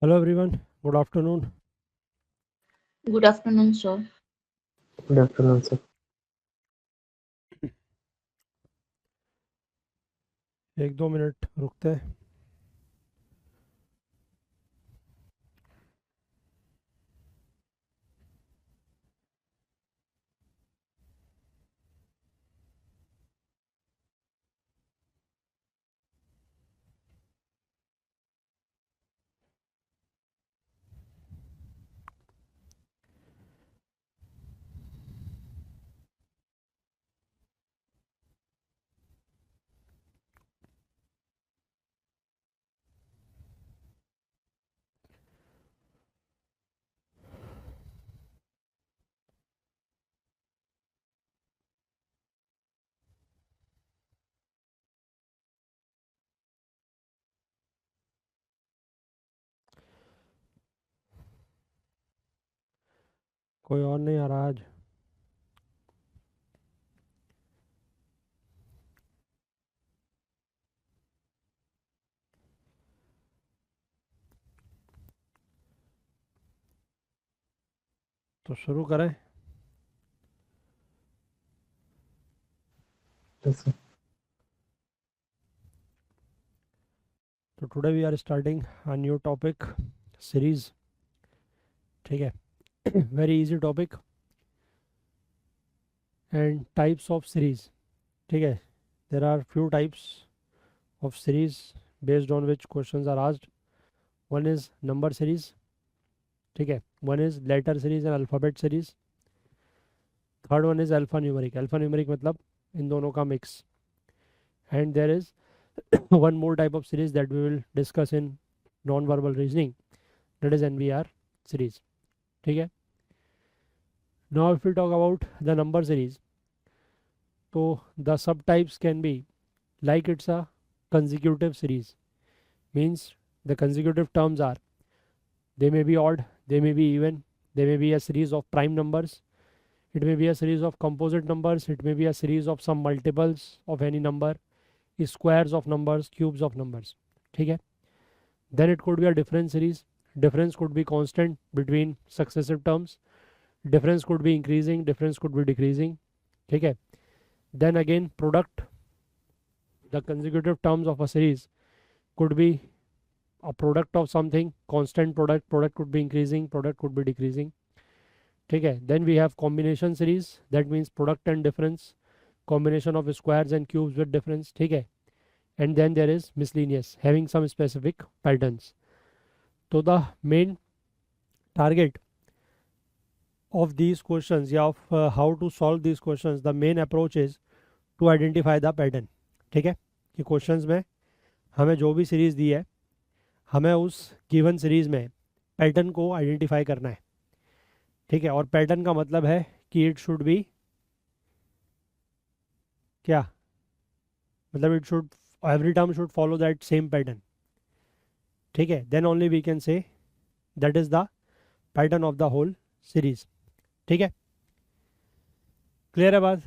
Hello everyone, good afternoon. Good afternoon, sir. Good afternoon, sir. एक दो minute रुकते हैं. कोई और नहीं आ रहा आज. तो शुरू करें. Yes, sir. तो today we are starting a new topic series. ठीक है. Very easy topic and types of series. ठीक है. There are few types of series based on which questions are asked. One is number series. ठीक है. One is letter series and alphabet series. Third one is alphanumeric. Alphanumeric मतलब इन दोनों का mix. And there is one more type of series that we will discuss in non-verbal reasoning, that is NVR series. ठीक है. Now if we talk about the number series, so the subtypes can be like it's a consecutive series. Means the consecutive terms are, they may be odd, they may be even, they may be a series of prime numbers, it may be a series of composite numbers, it may be a series of some multiples of any number, squares of numbers, cubes of numbers. ठीक है. Then it could be a difference series. Difference could be constant between successive terms. Difference could be increasing, difference could be decreasing. ठीक है. Then again product, the consecutive terms of a series could be a product of something, constant product, product could be increasing, product could be decreasing. ठीक है. Then we have combination series, that means product and difference, combination of squares and cubes with difference. ठीक है. And then there is miscellaneous, having some specific patterns. So the main target of these questions, या of how to solve these questions, the main approach is to identify the pattern. ठीक है. कि questions में हमें जो भी series दी है, हमें उस गिवन सीरीज में पैटर्न को आइडेंटिफाई करना है. ठीक है. और पैटर्न का मतलब है कि इट शुड बी क्या, मतलब it should, every term should follow that same pattern. ठीक है. Then only we can say that is the pattern of the whole series. ठीक है. क्लियर है बात.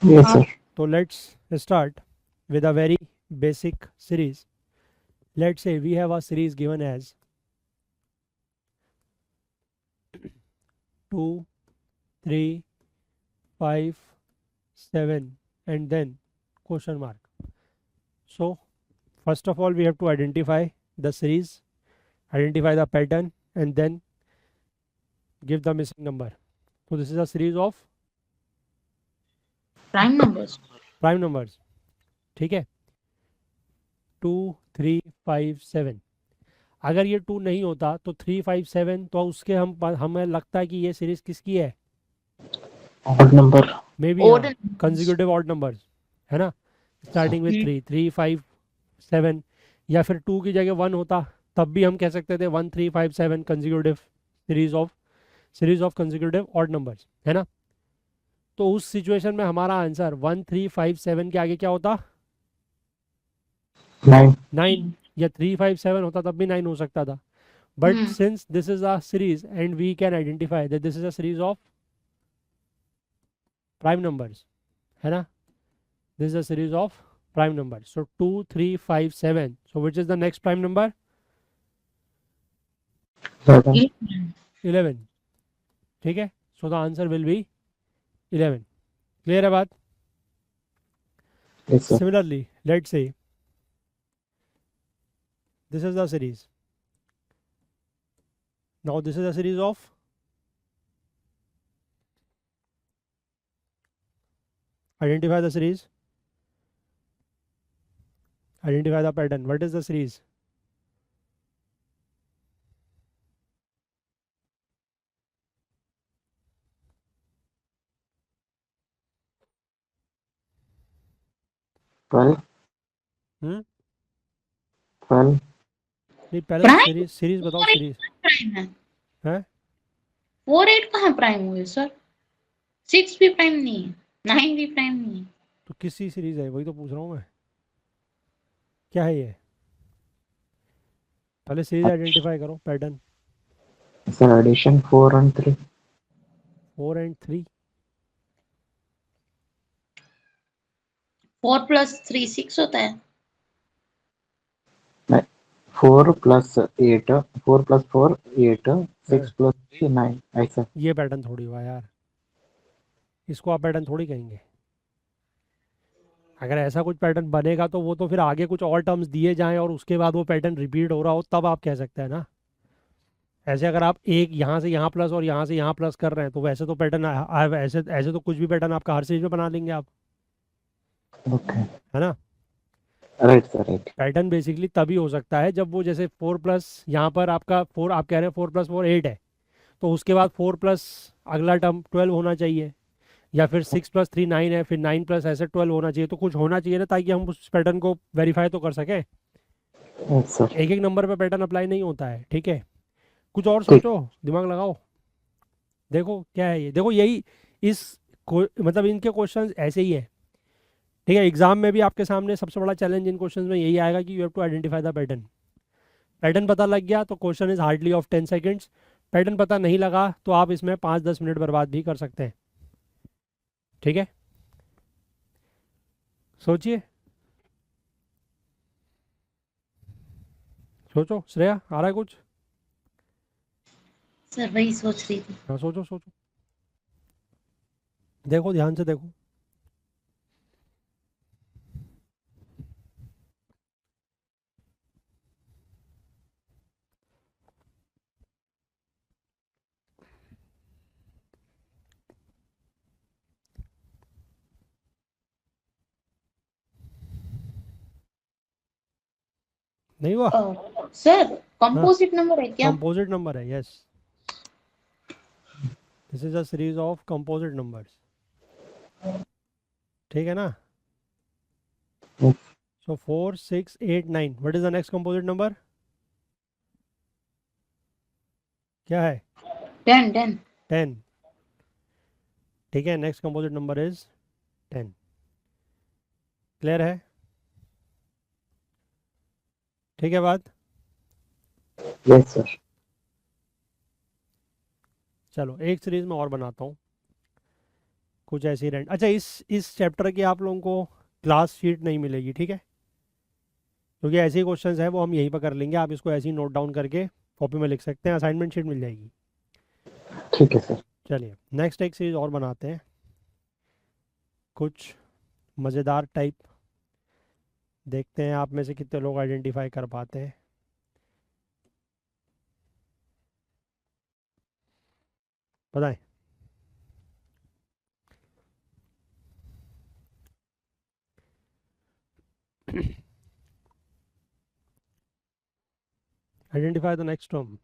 Yes, sir. तो let's start with a very basic series. Let's say we have a series given as 2, 3, 5, 7 and then question mark. So first of all we have to identify the series, identify the pattern and then give the missing number. So this is a series of Prime numbers. prime numbers. ठीक है. 2, 3, 5, 7. अगर ये 2 नहीं होता तो 3, 5, 7, तो उसके हमें लगता है कि ये सीरीज किसकी है. Odd number. May be Odd हाँ, numbers. कंजिक्यूटिव ऑड नंबर्स है ना, स्टार्टिंग विथ Hmm. 3, 3, 5, 7. या फिर 2 की जगह 1 होता तब भी हम कह सकते थे 1, 3, 5, 7 consecutive series of consecutive odd numbers है ना. तो उस सिचुएशन में हमारा आंसर 1, 3, 5, 7 के आगे क्या होता, 9. 9. या 3, 5, 7 होता तब भी 9 हो सकता था. But Hmm. Since this is a series and we can identify that this is a series of prime numbers है ना. This is a series of prime numbers. So 2, 3, 5, 7. So which is the next prime number? 11. 11. ठीक है, so the answer will be 11. Clear है बात? Yes, sir. Similarly, let's say this is the series. Now this is a series of, identify the series, identify the pattern. What is the series? Twelve. हम्म 12. नहीं, पहले तो prime series, series बताओ, 4 series 8 prime है। है 4 8 कहाँ prime हुए sir? 6 भी prime नहीं है, 9 भी प्राइम नहीं है। तो किसी सीरीज है, वही तो पूछ रहा हूँ मैं, क्या है ये? पहले सीरीज आइडेंटिफाई करो, pattern. Sir, addition 4 and 3. 4 and 3, 4 + 3 6 होता है। 4 plus 8. 4 plus 4 8. 6 हाँ, plus 3 9. ऐसा. ये पैटर्न थोड़ी हुआ यार, इसको आप पैटर्न थोड़ी कहेंगे। अगर ऐसा कुछ पैटर्न बनेगा तो वो तो फिर आगे कुछ और टर्म्स दिए जाएं और उसके बाद वो पैटर्न रिपीट हो रहा हो, तब आप कह सकते हैं ना। ऐसे अगर आप एक यहाँ से यहाँ प्लस और यहाँ से यहाँ प्लस कर रहे हैं तो वैसे तो पैटर्न ऐसे ऐसे तो कुछ भी पैटर्न आपका हर सीरीज में बना लेंगे आप, Okay. है ना। Right, sir. Right. Pattern basically तभी हो सकता है जब वो, जैसे 4 प्लस यहाँ पर आपका 4, आप कह रहे हैं 4 + 4 8 है, तो उसके बाद 4 प्लस अगला टर्म 12 होना चाहिए, या फिर 6 + 3 9 है, फिर 9 प्लस ऐसे 12 होना चाहिए। तो कुछ होना चाहिए ना, ताकि हम उस पैटर्न को वेरीफाई तो कर सकें। Yes, sir. एक एक नंबर पे पैटर्न अप्लाई नहीं होता है, ठीक है। कुछ और ठीक. सोचो, दिमाग लगाओ, देखो क्या है ये। देखो यही मतलब इनके क्वेश्चंस ऐसे ही है, ठीक है। एग्जाम में भी आपके सामने सबसे बड़ा चैलेंज इन क्वेश्चंस में यही आएगा कि you have to identify the pattern. Pattern पता लग गया तो question is hardly of 10 seconds. Pattern पता नहीं लगा तो आप इसमें 5-10 मिनट बर्बाद भी कर सकते हैं, ठीक है। सोचिए, सोचो। श्रेया, आ रहा है कुछ? सर वही सोच रही थी। हाँ, सोचो सोचो, देखो ध्यान से देखो। नहीं हुआ? सर हाँ, कंपोजिट नंबर है क्या? कंपोजिट नंबर है, yes. This is a series of composite numbers, ठीक है ना। Yes. So 4 6 8 9, what is the next composite number? क्या है? 10 10। 10, ठीक है। Next composite number is 10। Clear है? ठीक है बात। Yes, sir. चलो एक सीरीज में और बनाता हूँ, कुछ ऐसी रेंट। अच्छा, इस चैप्टर की आप लोगों को क्लास शीट नहीं मिलेगी, ठीक है, क्योंकि ऐसे ही क्वेश्चंस हैं वो हम यहीं पर कर लेंगे। आप इसको ऐसे ही नोट डाउन करके कॉपी में लिख सकते हैं, असाइनमेंट शीट मिल जाएगी। ठीक है सर. चलिए नेक्स्ट एक सीरीज और बनाते हैं, कुछ मज़ेदार टाइप। देखते हैं आप में से कितने लोग आइडेंटिफाई कर पाते हैं। बताएं। Identify the next term.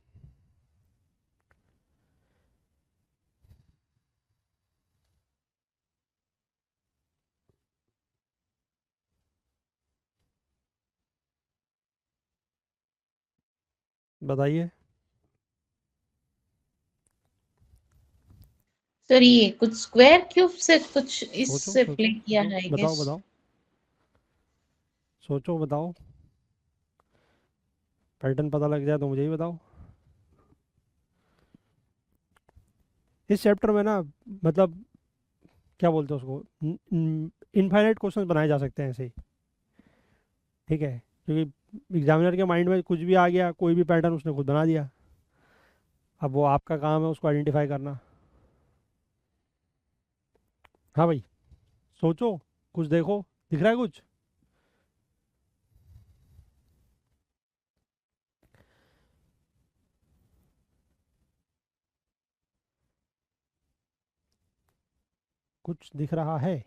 बताइए। सर ये कुछ स्क्वायर क्यूब से कुछ सोचो इससे प्ले सोचो किया सोचो, है आई बताओ गेस। बताओ, सोचो बताओ। पैटर्न पता लग जाए तो मुझे ही बताओ। इस चैप्टर में ना, मतलब क्या बोलते हैं उसको, इनफाइनाइट क्वेश्चंस बनाए जा सकते हैं ऐसे ही, ठीक है, क्योंकि एग्जामिनर के माइंड में कुछ भी आ गया, कोई भी पैटर्न उसने खुद बना दिया। अब वो आपका काम है उसको आइडेंटिफाई करना। हाँ भाई, सोचो, कुछ देखो, दिख रहा है कुछ? कुछ दिख रहा है?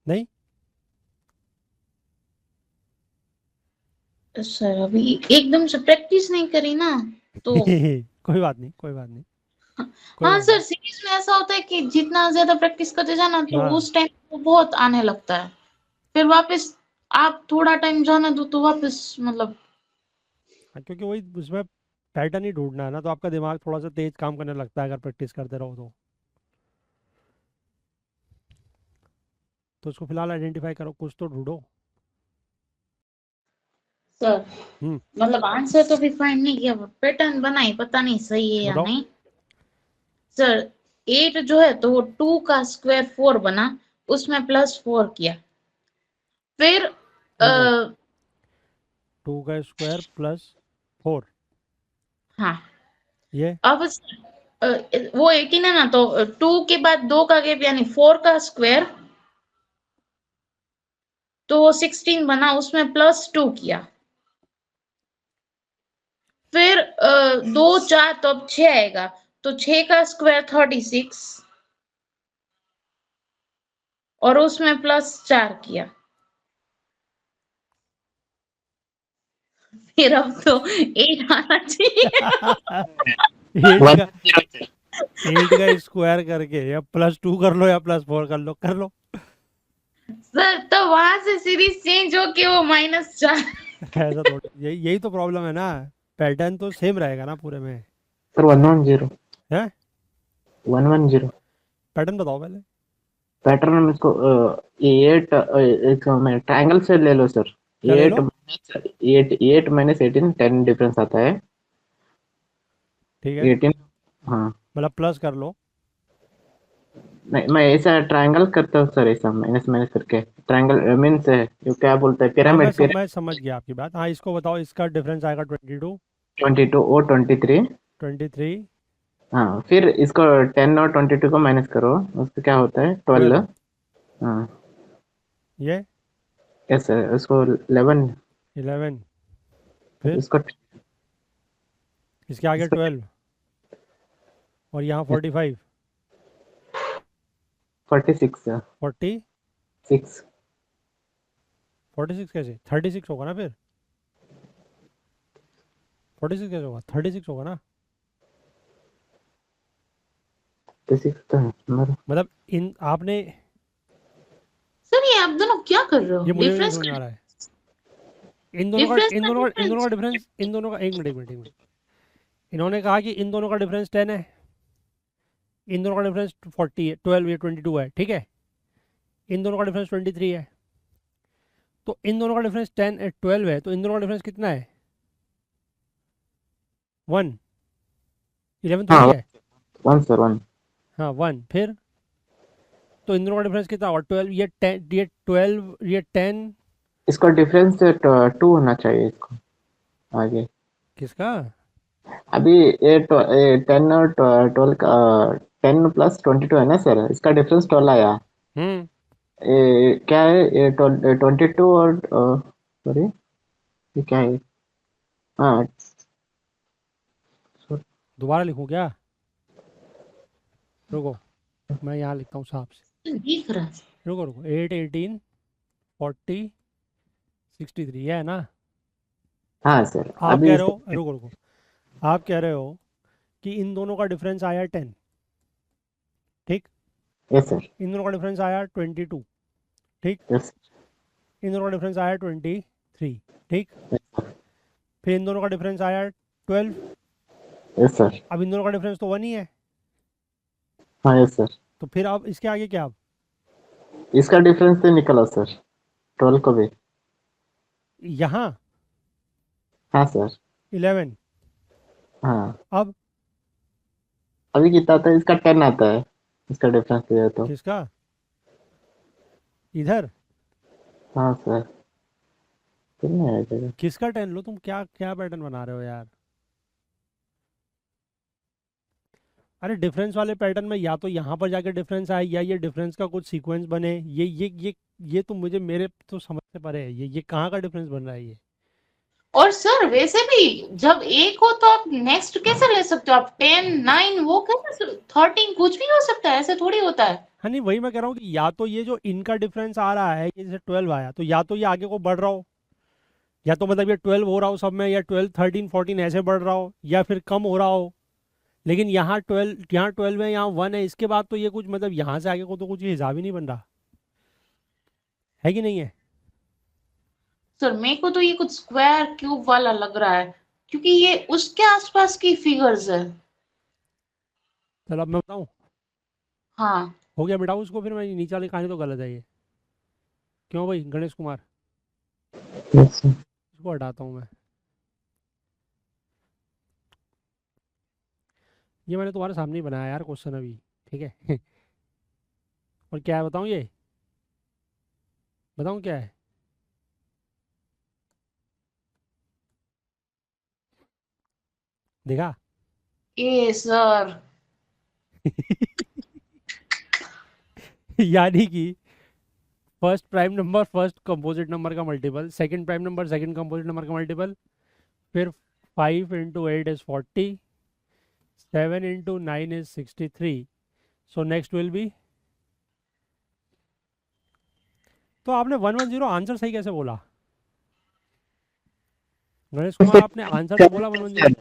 नहीं? सर अभी एकदम से प्रैक्टिस नहीं करी ना, तो कोई बात नहीं, कोई बात नहीं, कोई हाँ बात सर, नहीं। सीरीज में ऐसा होता है कि जितना ज्यादा प्रैक्टिस करते जाना तो हाँ उस टाइम वो बहुत आने लगता है, फिर वापस आप थोड़ा टाइम जाने दो तो वापस मतलब। हाँ, क्योंकि वही उसमें पैटर्न ही ढूंढना है ना, तो आपका दिमाग थोड़ा सा तेज काम करने लगता है अगर प्रैक्टिस करते रहो तो उसको फिलहाल आइडेंटिफाई करो, कुछ तो ढूंढो। सर हम्म। मतलब आंसर तो भी फाइंड नहीं किया, पैटर्न बनाई, पता नहीं सही है या बताओ। नहीं। सर 8 जो है तो वो 2 का स्क्वायर 4 बना, उसमें +4 किया, फिर रुको, आ, 2 का स्क्वायर प्लस 4, हाँ ये अब अ, वो 18 है ना, तो 2 के बाद 2 का गैप यानी 4 का स्क्वायर, तो वो 16 बना, उसमें +2 किया, फिर 2 4 तो अब 6 आएगा, तो 6 का स्क्वायर 36 और उसमें +4 किया, फिर अब तो 8 आना चाहिए। 8 वन का, जीरो 8 का स्क्वायर करके या +2 कर लो या +4 कर लो, कर लो। सर तो वहां से सीरीज चेंज होके वो -4। ऐसा थोड़ी, यही यही तो प्रॉब्लम है ना, पैटर्न तो सेम रहेगा ना पूरे में। सर 110 है? 110 पैटर्न बताओ पहले। पैटर्न में इसको 8 एक मैं ट्रायंगल से ले लो सर। क्या ले 8 लो?8 माइनस 18 10 डिफरेंस आता है। ठीक है, 18 हाँ। मतलब प्लस कर लो। नहीं मैं ऐसा ट्रायंगल करता हूँ सर, ऐसा माइनस माइनस करके ट्रायंगल मीन्स है ये क्या बोलते हैं, हाँ, पिरामिड मैं पिरामिड। समझ गया आपकी बात। हाँ, इसको बताओ, इसका डिफरेंस आएगा 22, 22 और 23। 23, हाँ फिर इसको 10 और 22 को माइनस करो, उससे क्या होता है 12। 12, हाँ ये यस सर, उसको 11। 11, फिर इसको इसके आगे इसको 12 और यहाँ 45, 46 40, 6। 46 कैसे? 36 होगा ना फिर? 46 कैसे होगा? 36 होगा ना? 6 तो है हमारा। मतलब इन आपने, सर ये आप दोनों क्या कर रहे ये हो, मुझे भी नहीं डिफरेंस समझ में का आ रहा है। इन दोनों का डिफरेंस इन का दोनों का इन दोनों डिफरेंस। का डिफरेंस, इन दोनों का, एक मिनट एक मिनट एक मिनट, इन्होंने कहा कि इन दोनों का डिफरेंस 10 है, इन दोनों का डिफरेंस 40 है, 12 या 22 है, ठीक है, इन दोनों का डिफरेंस 23 है, तो इन दोनों का डिफरेंस 12 है, तो इन दोनों का डिफरेंस कितना है? 1, 11 हाँ थोड़ी है। 1 सर 1। हाँ 1, फिर तो इन दोनों का डिफरेंस कितना होगा? 12, ये 10, ये 12, ये 10। इसका डिफरेंस 2 होना चाहिए इसको आगे। किसका? अभी ये 10 और 12 का 10 प्लस 22 है ना सर, इसका डिफरेंस 12 आया। हम्म। ये क्या है, ये 22 और सॉरी ये क्या है। हाँ दोबारा लिखूँ क्या? रुको, मैं यहाँ लिखता हूँ साफ से। दिख रहा है। रुको रुको, 8, 18, 40, 63 है ना? हाँ सर आप अभी कह रहे हो, इसका। रुको रुको, आप कह रहे हो कि इन दोनों का डिफरेंस आया 10, ठीक, यस सर। इन दोनों का डिफरेंस आया 22, ठीक, यस इन दोनों का डिफरेंस आया 23, ठीक, फिर इन दोनों का डिफरेंस आया 12, यस सर। अब इन दोनों का डिफरेंस तो 1 ही है, हाँ यस सर। तो फिर अब इसके आगे क्या? अब इसका डिफरेंस तो निकला सर 12 को भी। यहाँ हाँ सर। 11, हाँ अब अभी कितना आता है, इसका 10 आता है, इसका डिफरेंस है तो। किसका? इधर? हाँ सर। फिर नहीं आ जाएगा। किसका 10 लो, तुम क्या क्या पैटर्न बना रहे हो यार। अरे डिफरेंस वाले पैटर्न में या तो यहाँ पर जाके डिफरेंस आए या ये डिफरेंस का कुछ सीक्वेंस बने। ये तो मुझे, मेरे तो समझ से परे है। ये कहाँ का डिफरेंस बन रहा है ये। और सर वैसे भी जब एक हो तो आप नेक्स्ट कैसे ले सकते हो? आप 10 9 वो कैसे, 13 कुछ भी हो सकता है, ऐसे थोड़ी होता है। हाँ नहीं, वही मैं कह रहा हूँ कि या तो ये जो इनका डिफरेंस आ रहा है, ये जैसे 12 आया, तो या तो ये आगे को बढ़ रहा हो, या तो मतलब ये 12 हो रहा हो सब में, या 12 13 14 ऐसे बढ़ रहा हो, या फिर कम हो रहा हो। लेकिन यहाँ 12 है, यहाँ 1 है, इसके बाद तो ये कुछ मतलब यहाँ से आगे को तो कुछ हिसाब ही नहीं बन रहा है कि नहीं है। सर मेरे को तो ये कुछ स्क्वायर क्यूब वाला लग रहा है, क्योंकि ये उसके आसपास की फिगर्स है। चलो अब मैं बताऊँ। हाँ। हो गया, मिटाऊँ इसको, फिर मैं नीचे वाली कहानी तो गलत है ये। क्यों भाई गणेश कुमार, यस सर। इसको हटाता हूँ मैं। ये मैंने तुम्हारे सामने ही बनाया यार क्वेश्चन अभी, ठीक है। और क्या है बताऊँ, ये बताऊँ क्या है। देखा। ए सर। यानी कि first prime number first composite number का multiple, second prime number second composite number का मल्टीपल, फिर 5 × 8 is 40, 7 × 9 is 63, so next will be। तो आपने 110 आंसर सही कैसे बोला गणेश कुमार, आपने आंसर तो बोला 110।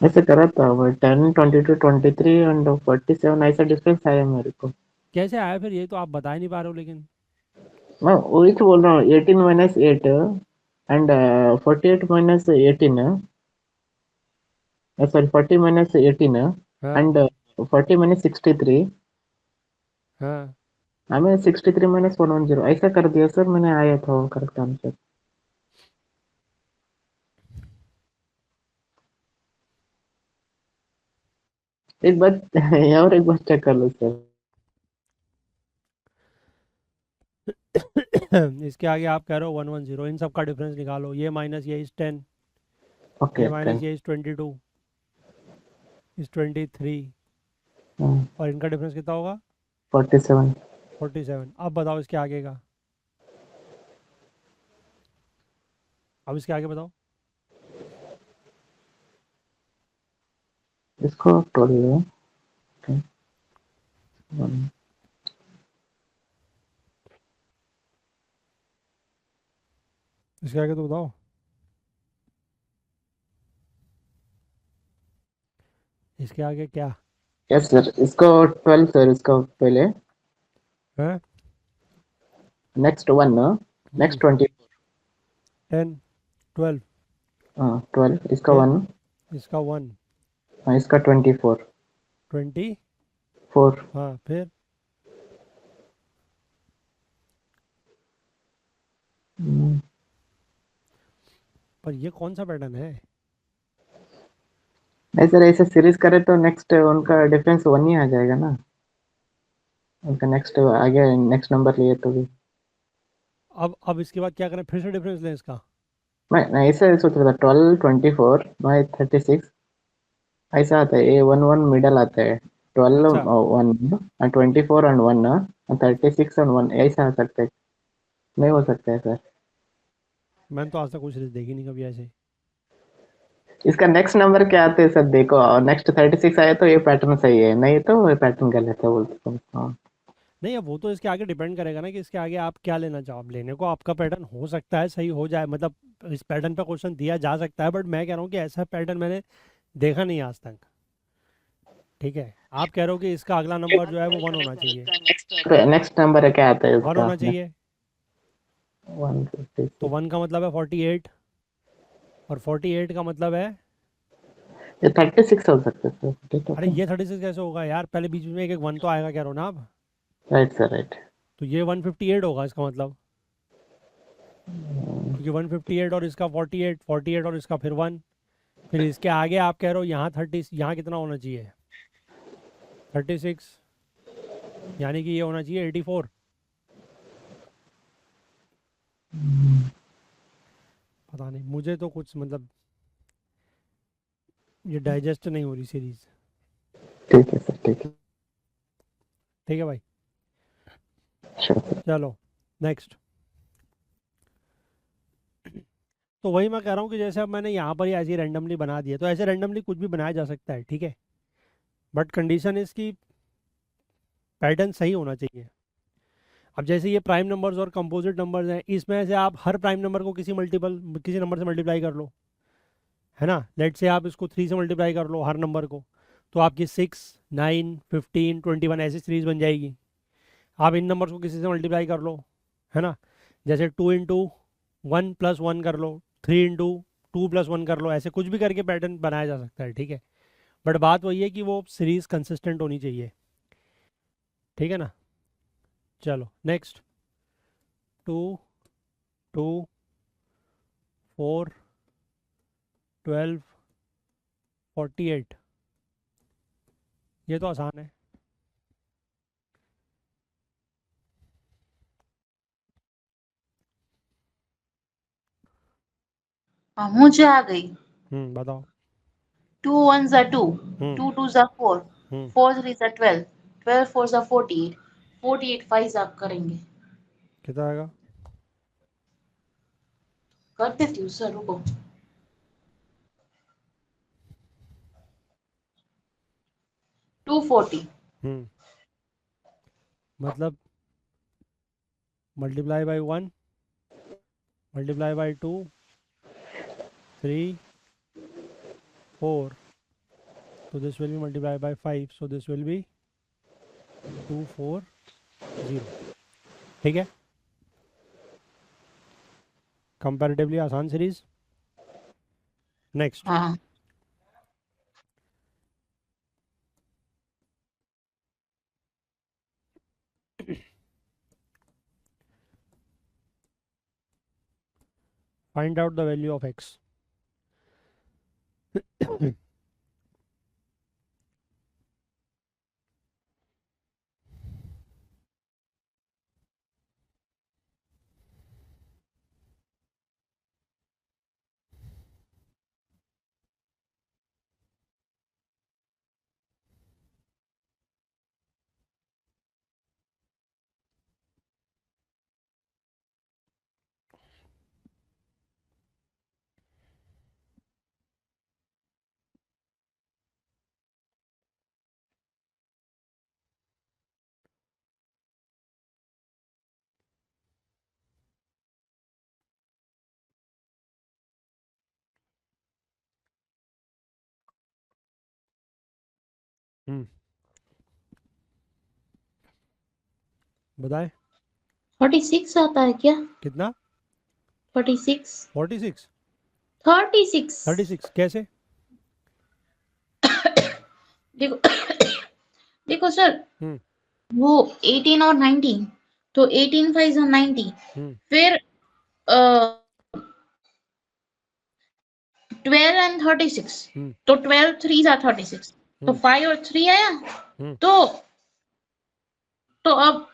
ऐसे करा था वो 10 22 23 एंड 47 ऐसा डिफरेंस आया मेरे को। कैसे आया फिर, ये तो आप बता ही नहीं पा रहे हो लेकिन। मैं वही तो बोल रहा हूँ 18 minus 8 and 48 minus 18 sorry 40 minus 18 हाँ एंड 40 माइनस 63 हाँ। हमें 63 माइनस 110 ऐसा कर दिया सर मैंने, आया था वो करेक्ट आंसर। एक बार और एक बार चेक कर लो सर। इसके आगे आप कह रहे हो 110, इन सब का डिफरेंस निकालो। ये माइनस ये इज 10, ये ओके माइनस 10 ये इज 22, इज 23, और इनका डिफरेंस कितना होगा 47। 47। अब बताओ इसके आगे का, अब इसके आगे बताओ। इसको 12 okay, 1 इसके आगे तो बताओ। इसके आगे क्या यस सर इसको 12 सर इसको पहले है। नेक्स्ट 1 नेक्स्ट 20 10 12, 12 इसका फिर 1 इसका 1 इसका 24 20, 4 हाँ फिर। पर ये कौन सा पैटर्न है। नहीं सर ऐसे सीरीज करे तो नेक्स्ट उनका डिफरेंस 1 ही आ जाएगा ना, उनका नेक्स्ट आगे नेक्स्ट नंबर लिए तो भी। अब इसके बाद क्या करें, फिर से डिफरेंस लें इसका। मैं ऐसे सोच रहा था 12 24 मैं 36 ऐसा आता है, ये 1 1 मिडल आता है, 12 अच्छा, 1 and 24 and 1 and 36 and 1 ऐसा आ सकता है, नहीं हो सकता है सर। मैंने तो आज तक कोई सीरीज देखी नहीं कभी ऐसे। इसका नेक्स्ट नंबर क्या आते हैं सर देखो, नेक्स्ट 36 आए तो ये पैटर्न सही है, नहीं तो ये पैटर्न गलत है बोलते तुम। हाँ नहीं, अब वो तो इसके आगे डिपेंड करेगा ना कि इसके आगे आप क्या लेना चाहो। अब लेने को आपका पैटर्न हो सकता है सही हो जाए, मतलब इस पैटर्न पे क्वेश्चन दिया जा सकता है, बट मैं कह रहा हूँ कि ऐसा पैटर्न मैंने देखा नहीं आज तक। ठीक है, आप कह रहे हो कि इसका अगला नंबर जो है वो 1 होना चाहिए। नेक्स्ट नंबर क्या आता है 1 उसका होना चाहिए, तो 156 1 का मतलब है 48, और 48 का मतलब है। ये 36 हो सकता है सर, ठीक अरे है। ये 36 कैसे होगा यार, पहले बीच में एक एक 1 तो आएगा, कह रहे हो ना आप। Right sir right. तो ये 158 होगा इसका मतलब, क्योंकि 158 और इसका 48, 48 और इसका फिर 1। फिर इसके आगे आप कह रहे हो यहाँ 30, यहाँ कितना होना चाहिए 36, यानी कि ये होना चाहिए 84। पता नहीं, मुझे तो कुछ मतलब ये डाइजेस्ट नहीं हो रही सीरीज। ठीक है सर, ठीक है। ठीक है भाई, श्योर सर। चलो नेक्स्ट। तो वही मैं कह रहा हूँ कि जैसे अब मैंने यहाँ पर ही ऐसे रैंडमली बना दिया, तो ऐसे रैंडमली कुछ भी बनाया जा सकता है, ठीक है, बट कंडीशन इसकी पैटर्न सही होना चाहिए। अब जैसे ये प्राइम नंबर्स और कंपोजिट नंबर्स हैं, इसमें से आप हर प्राइम नंबर को किसी नंबर से मल्टीप्लाई कर लो, है ना। लेट से आप इसको 3 से मल्टीप्लाई कर लो हर नंबर को, तो आपकी 6, 9, 15, 21 ऐसी सीरीज बन जाएगी। आप इन नंबर्स को किसी से मल्टीप्लाई कर लो, है ना, जैसे 2 इंटू 1+1 कर लो, 3 इंटू 2+1 कर लो, ऐसे कुछ भी करके पैटर्न बनाया जा सकता है, ठीक है। बट बात वही है कि वो सीरीज कंसिस्टेंट होनी चाहिए, ठीक है ना। चलो नेक्स्ट। 2, 2, 4, 12, 48, ये तो आसान है। हाँ, मुझे आ गई। बताओ। 2 1s are 2, hmm 2 2s are 4, hmm 4 3s are 12, 12 4s are 48, 48 5s आप करेंगे। कितना आएगा? कर देती हूँ सर, रुको। 240। हम्म मतलब multiply by 1, multiply by 2, 3, 4, so this will be multiplied by 5, so this will be 240, ठीक है। कंपैरेटिवली आसान सीरीज। नेक्स्ट। हाँ, find out the value of X. Hmm बताए। 46 आता है क्या? कितना? 46, 46? 36। 36 कैसे? देखो देखो सर, हम्म वो 18 और 19, तो 18 5 और 90, हम्म फिर 12 एंड 36, हम्म तो 12 3 are 36, तो हम्म 5 और 3 आया। हम्म तो अब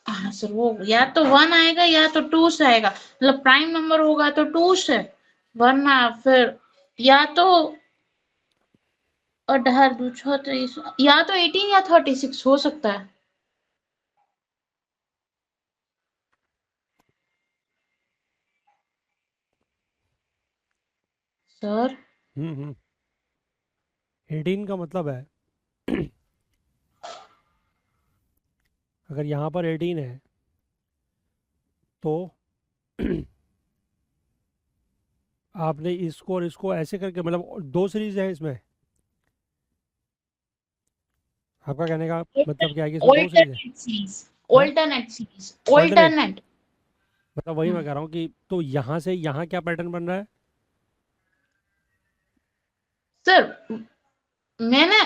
हाँ सर, वो या तो 1 आएगा या तो 2 से आएगा, मतलब प्राइम नंबर होगा तो 2 से, वरना फिर या तो 18 2 36, या तो 18 या 36 हो सकता है सर। 18 का मतलब है अगर यहाँ पर 18 है तो आपने इसको और इसको ऐसे करके, मतलब दो सीरीज है इसमें। आपका कहने का मतलब क्या है कि इसमें दो सीरीज है? ऑल्टरनेट सीरीज, हैं? Alternate series, alternate? ऑल्टरनेट। मतलब वही मैं कह रहा हूँ कि तो यहाँ से यहाँ क्या पैटर्न बन रहा है? सर मैंने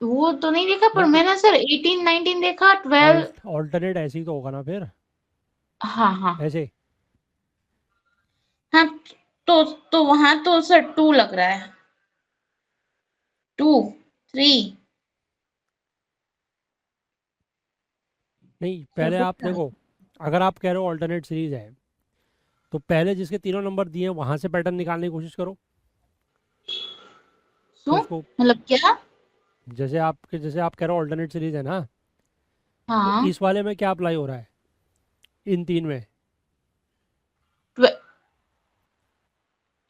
वो तो नहीं देखा, पर नहीं तो मैंने सर 18 19 देखा, 12। ऑल्टरनेट ऐसे ही तो होगा ना फिर, हाँ हाँ ऐसे। हाँ, तो वहां तो सर 2 लग रहा है, 2 3। नहीं सर पहले आप कितना? देखो, अगर आप कह रहे हो ऑल्टरनेट सीरीज है तो पहले जिसके तीनों नंबर दिए हैं वहां से पैटर्न निकालने की कोशिश करो। तो क्यों, इसको मतलब क्या? जैसे आप कह रहे हो ऑल्टरनेट सीरीज है ना, तो हाँ, इस वाले में क्या अप्लाई हो रहा है इन तीन में?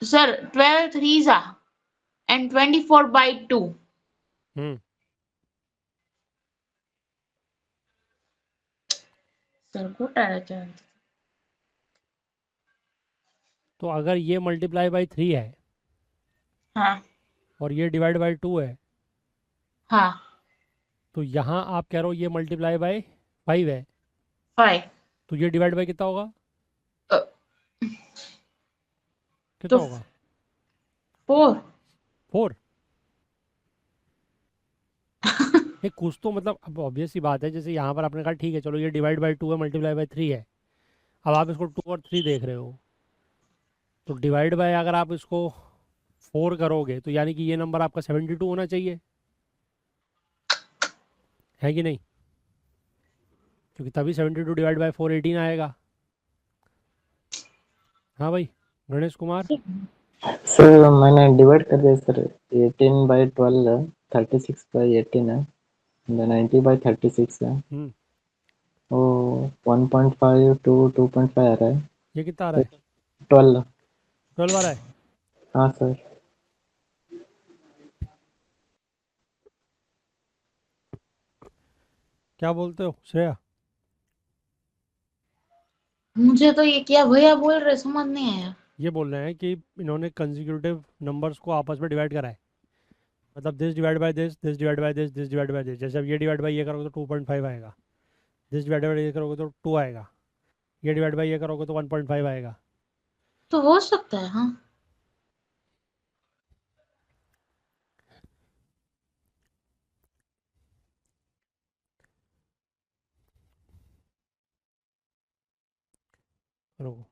Sir 12 threes and 24/2। Hmm sir घोटाला चल। तो अगर ये मल्टीप्लाई बाई 3 है हाँ और ये डिवाइड बाई 2 है, हाँ, तो यहाँ आप कह रहे हो ये मल्टीप्लाई बाई 5 है, 5। तो ये डिवाइड बाई कितना होगा? तो कितना होगा? 4। 4? ये कुछ तो मतलब, अब ऑब्वियस सी बात है, जैसे यहाँ पर आपने कहा ठीक है चलो ये डिवाइड बाई 2 है, मल्टीप्लाई बाई 3 है, अब आप इसको 2 और 3 देख रहे हो, तो डिवाइड बाय अगर आप इसको 4 करोगे तो यानी कि ये नंबर आपका 72 होना चाहिए, है कि नहीं? क्योंकि तभी 72 डिवाइड बाय 4 18 आएगा। हाँ भाई गणेश कुमार। सर मैंने डिवाइड कर दिया सर, 18/12 है, 36/18 है, 90/36 है, हम्म वो 1.5 to 2.5 आ रहा है, ये कितना आ रहा है? 12। 12 आ रहा है। हाँ सर। क्या बोलते हो श्रेया? मुझे तो ये क्या भैया बोल रहे समझ नहीं आया। ये बोल रहे हैं कि इन्होंने कंसेक्यूटिव नंबर्स को आपस में डिवाइड करा है, मतलब this divide by this, this divide by this, this divide by this. जैसे अब ये डिवाइड बाय ये करोगे तो 2.5 आएगा, दिस डिवाइड बाय ये करोगे तो 2 आएगा, ये डिवाइड बाय ये करोगे तो 1.5 आएगा। तो हो सकता है, हाँ। रुको।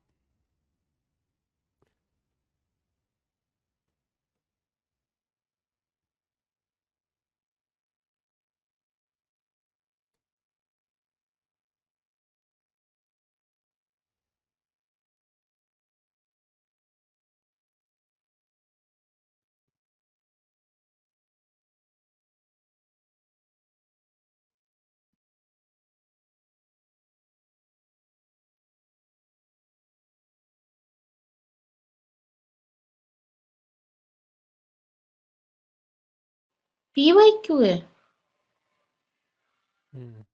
पी वाई क्यों है? हम्म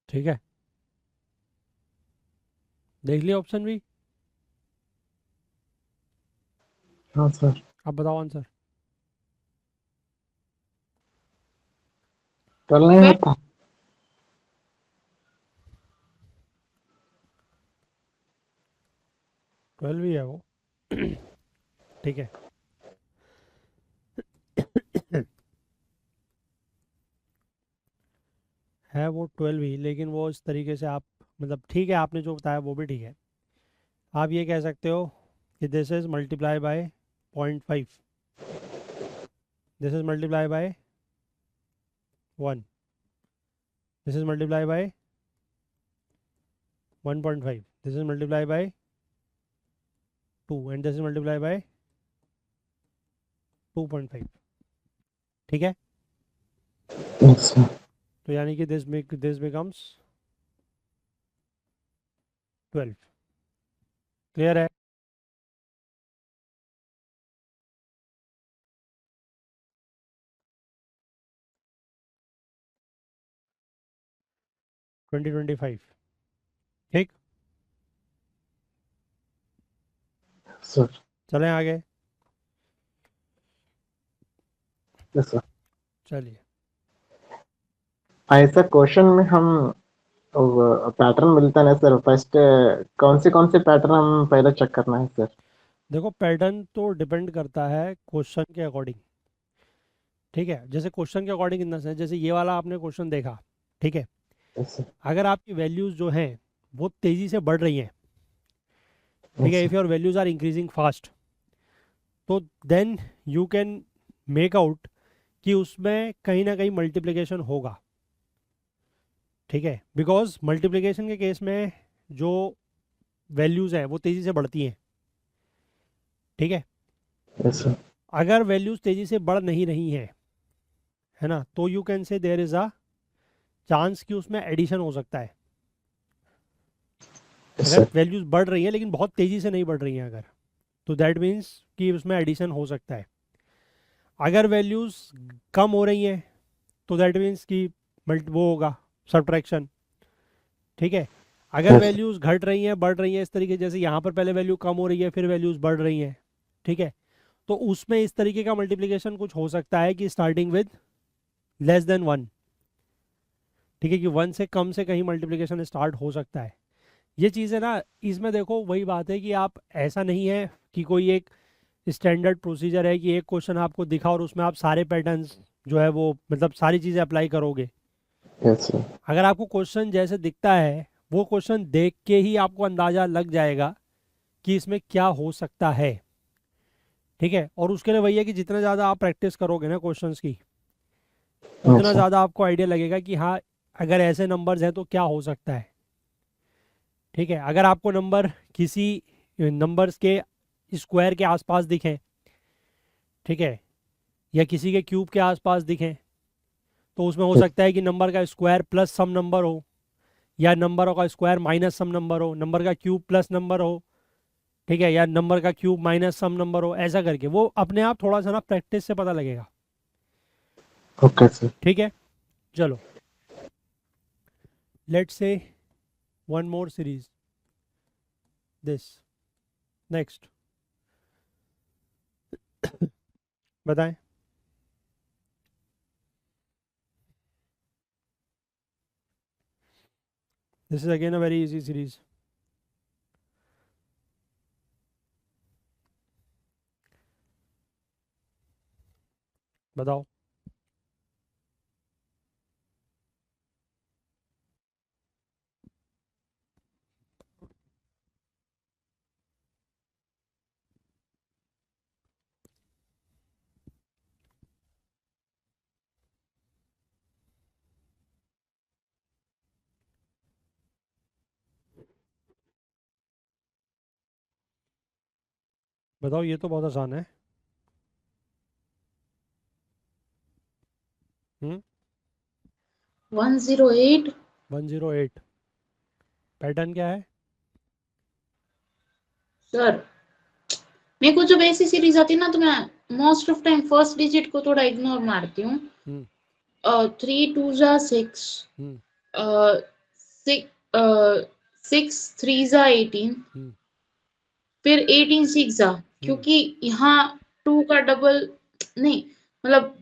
ठीक है, देख लिया ऑप्शन भी। हाँ सर। अब बताओ आंसर। 12 नहीं होता। 12 ही है वो। ठीक है। है वो 12 ही, लेकिन वो इस तरीके से आप, मतलब ठीक है आपने जो बताया वो भी ठीक है। आप ये कह सकते हो कि this is multiply by 0.5, this is multiply by 1, this is multiply by 1.5, this is multiply by 2 and this is multiply by 2.5। ठीक है, यस सर। तो यानी कि दिस बिकम्स 12। क्लियर है? ट्वेंटी 25। ठीक, सर। चलें आगे। Yes sir. चलिए। ऐसा क्वेश्चन में हम पैटर्न मिलता है ना सर, फर्स्ट कौन से पैटर्न हम पहले चेक करना है सर? देखो पैटर्न तो डिपेंड करता है क्वेश्चन के अकॉर्डिंग। ठीक है, जैसे क्वेश्चन के अकॉर्डिंग इन द सेंस, जैसे ये वाला आपने क्वेश्चन देखा, ठीक है, Yes, sir. अगर आपकी वैल्यूज जो हैं वो तेजी से बढ़ रही हैं, ठीक है, Yes, if your values are increasing fast, तो then you can make out कि उसमें कहीं ना कहीं मल्टीप्लिकेशन होगा, ठीक है, बिकॉज मल्टीप्लिकेशन के केस में जो वैल्यूज हैं वो तेजी से बढ़ती हैं, ठीक है। yes, sir. अगर वैल्यूज तेजी से बढ़ नहीं रही हैं, है ना, तो you can say there is a chance कि उसमें एडिशन हो सकता है। Yes, अगर sir. वैल्यूज बढ़ रही हैं लेकिन बहुत तेजी से नहीं बढ़ रही हैं अगर, तो दैट मीन्स कि उसमें एडिशन हो सकता है। अगर वैल्यूज कम हो रही हैं तो दैट मीन्स कि वो होगा सब्ट्रैक्शन, ठीक है। अगर Yes. वैल्यूज घट रही हैं बढ़ रही हैं इस तरीके, जैसे यहाँ पर पहले वैल्यू कम हो रही है फिर वैल्यूज बढ़ रही हैं, ठीक है, तो उसमें इस तरीके का मल्टीप्लिकेशन कुछ हो सकता है कि स्टार्टिंग विद लेस देन 1, ठीक है, कि 1 से कम से कहीं मल्टीप्लिकेशन स्टार्ट हो सकता है। ये चीज़ है ना, इसमें देखो वही बात है कि आप, ऐसा नहीं है कि कोई एक स्टैंडर्ड प्रोसीजर है कि एक क्वेश्चन आपको दिखा और उसमें आप सारे पैटर्न्स जो है वो मतलब सारी चीज़ें अप्लाई करोगे। Yes, sir. अगर आपको क्वेश्चन जैसे दिखता है वो क्वेश्चन देख के ही आपको अंदाज़ा लग जाएगा कि इसमें क्या हो सकता है, ठीक है। और उसके लिए वही है कि जितना ज़्यादा आप प्रैक्टिस करोगे ना क्वेश्चंस की, उतना अच्छा। ज़्यादा आपको आइडिया लगेगा कि हाँ अगर ऐसे नंबर्स हैं तो क्या हो सकता है, ठीक है। अगर आपको नंबर किसी नंबर्स के स्क्वायर के आसपास दिखें, ठीक है, या किसी के क्यूब के आसपास दिखें, तो उसमें हो सकता है कि नंबर का स्क्वायर प्लस सम नंबर हो, या नंबर का स्क्वायर माइनस सम नंबर हो, नंबर का क्यूब प्लस नंबर हो, ठीक है, या नंबर का क्यूब माइनस सम नंबर हो, ऐसा करके वो अपने आप थोड़ा सा ना प्रैक्टिस से पता लगेगा, Okay, sir. ठीक है। चलो, let's say one more series, this next, बताएं। This is again a very easy series. बताओ। बताओ, ये तो बहुत आसान है। 108। 108। पैटर्न क्या है? सर मेरे को जब ऐसी सीरीज आती है ना तो मैं most of time first digit को थोड़ा इग्नोर मारती हूँ। हम्म 3 2 जा 6, हम्म 6 3 जा 18, हम्म फिर 18 6 जा, हम्म क्योंकि यहाँ 2 का डबल नहीं, मतलब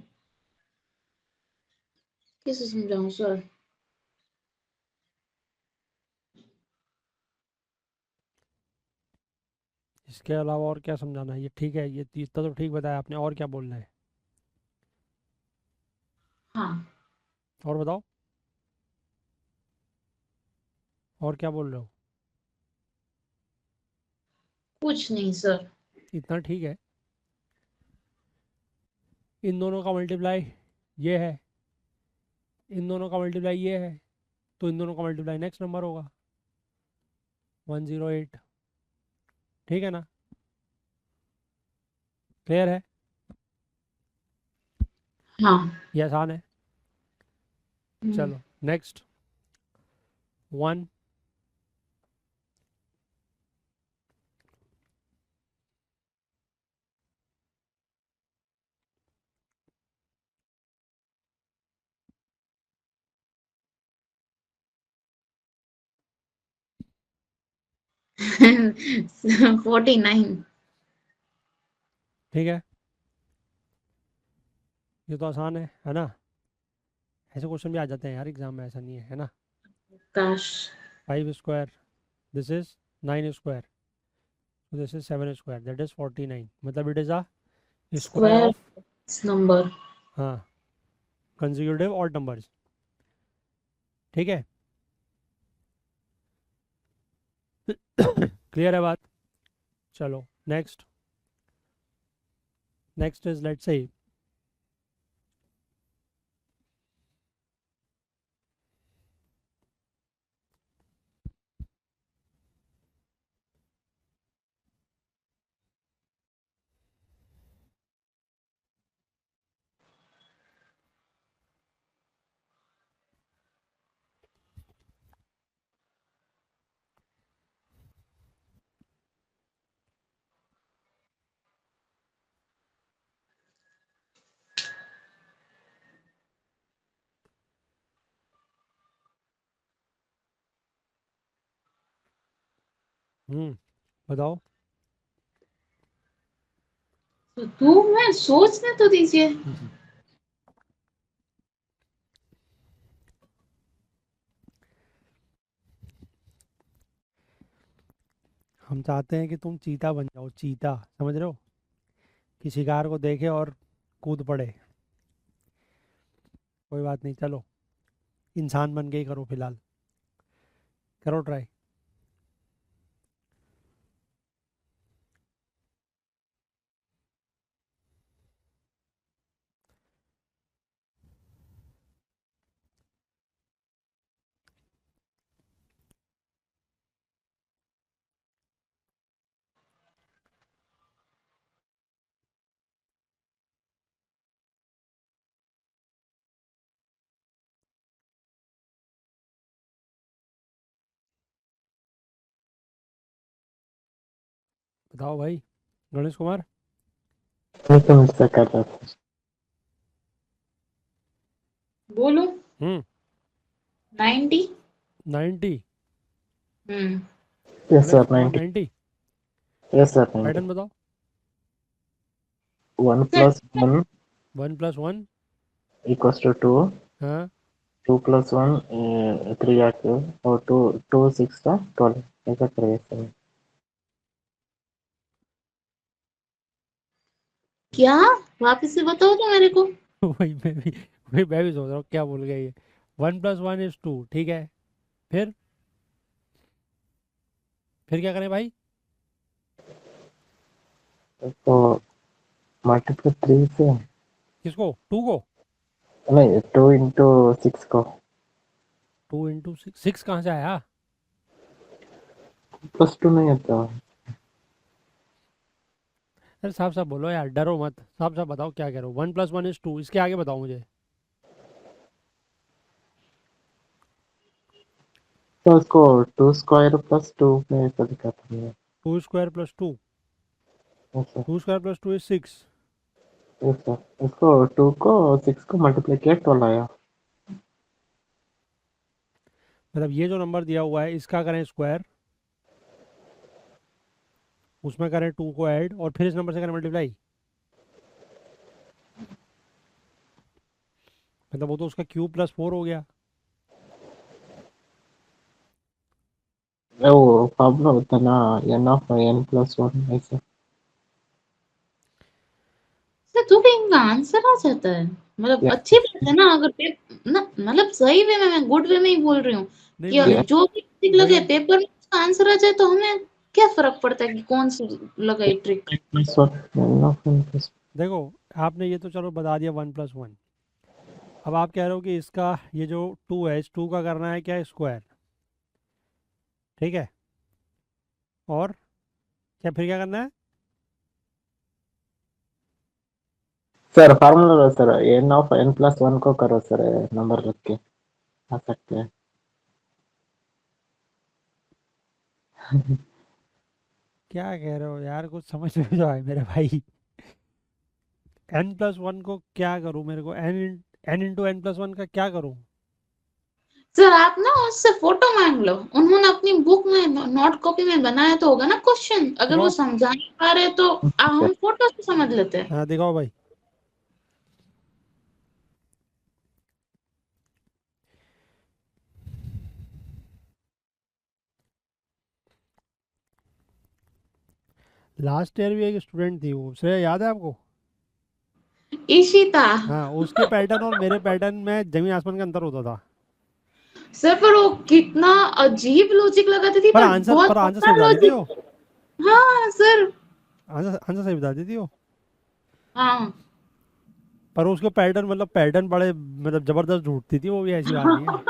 कैसे समझाऊं सर। इसके अलावा और क्या समझाना है? ये ठीक है, ये इतना तो ठीक बताया आपने, और क्या बोलना है? हाँ और बताओ, और क्या बोल रहे हो? कुछ नहीं सर। इतना ठीक है। इन दोनों का मल्टीप्लाई ये है, इन दोनों का मल्टीप्लाई ये है, तो इन दोनों का मल्टीप्लाई नेक्स्ट नंबर होगा 108, ठीक है ना? क्लियर है? हाँ। ये आसान है। हम्म। चलो नेक्स्ट, 1 49। ठीक है, ये तो आसान है ना? ऐसे क्वेश्चन भी आ जाते हैं यार एग्जाम में, ऐसा नहीं है ना? काश। 5 square, this is 9 square, this is 7 square, that is 49, मतलब it is a square square of, number. हाँ, कंसेक्यूटिव ऑड नंबर्स। ठीक है, क्लियर है बात? चलो next. Next is let's say बताओ। तो 2 में सोचने तो दीजिए। हम चाहते हैं कि तुम चीता बन जाओ, चीता, समझ रहे हो? कि शिकार को देखे और कूद पड़े। कोई बात नहीं, चलो इंसान बन के ही करो फिलहाल, करो ट्राई। बताओ भाई, गणेश कुमार। एक मिनट से कर रहा था। बोलो। 90। 90। Hmm. Yes Ganesh sir Kumar 90। 90। Yes sir 90। Pattern बताओ। 1 सर plus 1 1 + 1। equals to 2। हाँ, 2 plus 1 3 आके और 2 2 6 का 12 ऐसा करेंगे सर। क्या? वापस से बताओ तो मेरे को। वही मैं भी सोच रहा हूँ क्या बोल गया ये। 1 + 1 = 2, ठीक है। फिर फिर क्या करें भाई? तो मल्टीप्लाई 3 से किसको? 2 को? नहीं 2 into 6 को 2 × 6, 6 कहाँ से आया? प्लस 2 नहीं आता। अरे साफ साफ बोलो यार, डरो मत, साफ साफ बताओ क्या कह रहे हो। 1 + 1 = 2, इसके आगे बताओ मुझे। तो उसको 2 स्क्वायर प्लस 2 में ऐसा दिखाता है। 2² + 2। Yes sir. 2² + 2 = 6। यस सर इसको 2 को 6 को मल्टीप्लाई किया 12 आया। मतलब ये जो नंबर दिया हुआ है इसका करें स्क्वायर, उसमें करें 2 को ऐड, और फिर इस नंबर से करें मल्टीप्लाई। मतलब वो तो उसका क्यूब +4 हो गया। वो फॉर्मूला होता है ना n of n plus 1 ऐसे। सर तो भी इनका आंसर आ जाता है। मतलब यस अच्छी बात है ना, अगर ना मतलब सही वे में, मैं गुड वे में ही बोल रही हूँ नहीं कि मतलब, जो भी ट्रिक लगे देखो पेपर में उसका आंसर आ जाए तो हमें क्या फर्क पड़ता है कि कौन सी लगाई trick. plus 1 n of n plus देखो आपने ये तो चलो बता दिया 1 + 1। अब आप कह रहे हो कि इसका ये जो 2 है, इस 2 का करना है क्या, स्क्वायर। ठीक है, और क्या फिर क्या करना है? Sir formula sir n of n plus 1 को करो सर नंबर रख के आ सकते हैं। क्या कह रहे हो यार, कुछ समझ में तो आए मेरे भाई। n + 1 को क्या करूं, मेरे को n × n + 1 का क्या करूं? सर आप ना उससे फोटो मांग लो, उन्होंने अपनी बुक में नोट कॉपी में बनाया तो होगा ना क्वेश्चन, अगर वो दिखाओ। समझा नहीं पा रहे तो हम फोटो से समझ लेते हैं। हाँ दिखाओ भाई। लास्ट ईयर भी एक स्टूडेंट थी, वो श्रेया, याद है आपको? इशिता। हाँ, उसके पैटर्न और मेरे पैटर्न में जमीन आसमान का अंतर होता था। सर पर वो कितना अजीब लॉजिक लगाती थी, पर बहुत पर आंसर पक्का सही बता देती हो। लॉजिक। हाँ सर। आंसर सही बता देती हो। हाँ। पर उसके पैटर्न, मतलब पैटर्न बड़े, मतलब जबरदस्त ढूंढती थी वो भी, ऐसी बात नहीं है।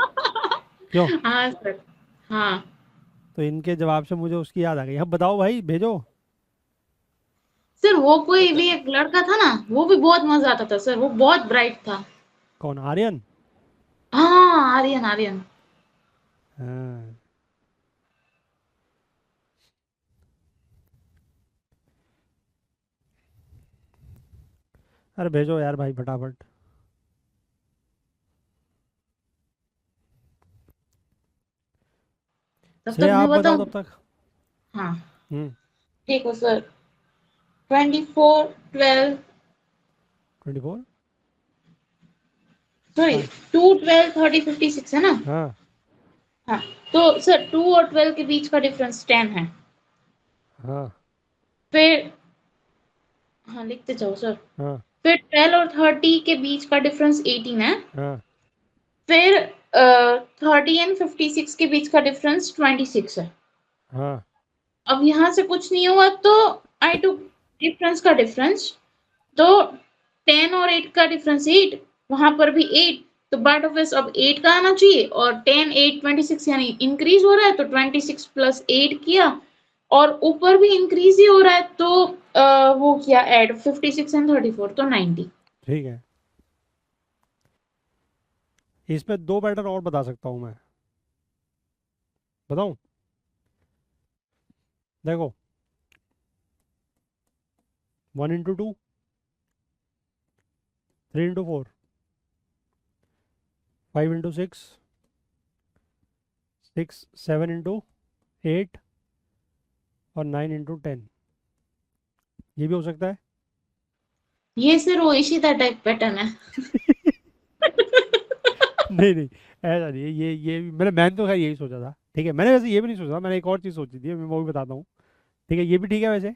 क्यों? हाँ सर। हाँ तो इनके जवाब से मुझे उसकी याद आ गई। अब बताओ भाई, भेजो। सर, वो कोई भी एक लड़का था ना, वो भी बहुत मजा आता था सर, वो बहुत ब्राइट था। कौन? आर्यन? हाँ, आर्यन आर्यन। हाँ। अरे भेजो यार भाई फटाफट। तब तक श्रेया मैं आप बताओ बताऊं। तब तक। हाँ हम्म। देखो सर, 24 12, 24। सॉरी, हाँ 2 12 30 56 है ना। हाँ हाँ, तो सर 2 और 12 के बीच का डिफरेंस 10 है। हाँ फिर, हाँ लिखते जाओ सर। हाँ फिर 12 और 30 के बीच का डिफरेंस 18 है। हाँ फिर 30 एंड 56 के बीच का डिफरेंस 26 है। हाँ। अब यहाँ से कुछ नहीं हुआ तो आई टू डिफरेंस का डिफरेंस, तो 10 और 8 का डिफरेंस 8, वहां पर भी 8, तो बाट ऑफ अब 8 का आना चाहिए, और 10 8 26 यानी इंक्रीज हो रहा है, तो 26 प्लस 8 किया, और ऊपर भी इंक्रीज ही हो रहा है, तो वो किया ऐड 56 एंड 34, तो 90। ठीक है, इसमें दो पैटर्न और बता सकता हूँ मैं। बताऊँ? देखो, 1 into 2, 3 into 4, 5 into 6, 6 7 into 8 और 9 into 10। ये भी हो सकता है। ये सर वो इशिता टाइप पैटर्न है। नहीं नहीं, ऐसा नहीं है। ये मैंने तो खैर यही सोचा था। ठीक है, मैंने वैसे ये भी नहीं सोचा था, मैंने एक और चीज़ सोची थी, मैं वो भी बताता हूँ। ठीक है, ये भी ठीक है वैसे।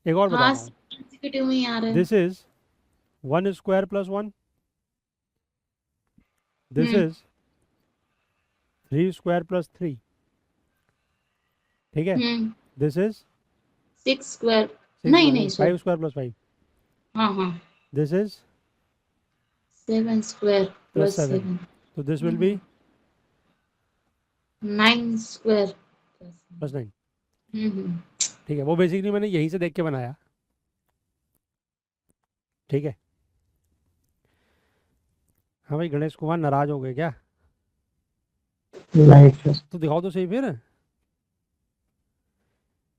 एक और हाँ, बताता हूँ। एग्जीक्यूटिव में ही आ रहा है। This is 1 square plus 1। This hmm. Is 3 square plus 3। ठीक है। हम्म। दिस इज 6 स्क्वायर, 6 नहीं नहीं, नहीं सर। 5 square plus 5। हाँ हाँ, this is 7 square plus plus 7। 7। तो this will B 9 square plus. +9। हम्म। ठीक है, वो बेसिकली मैंने यहीं से देख के बनाया। ठीक है। हाँ भाई, गणेश कुमार नाराज हो गए क्या? नहीं सर। तो दिखाओ तो सही फिर।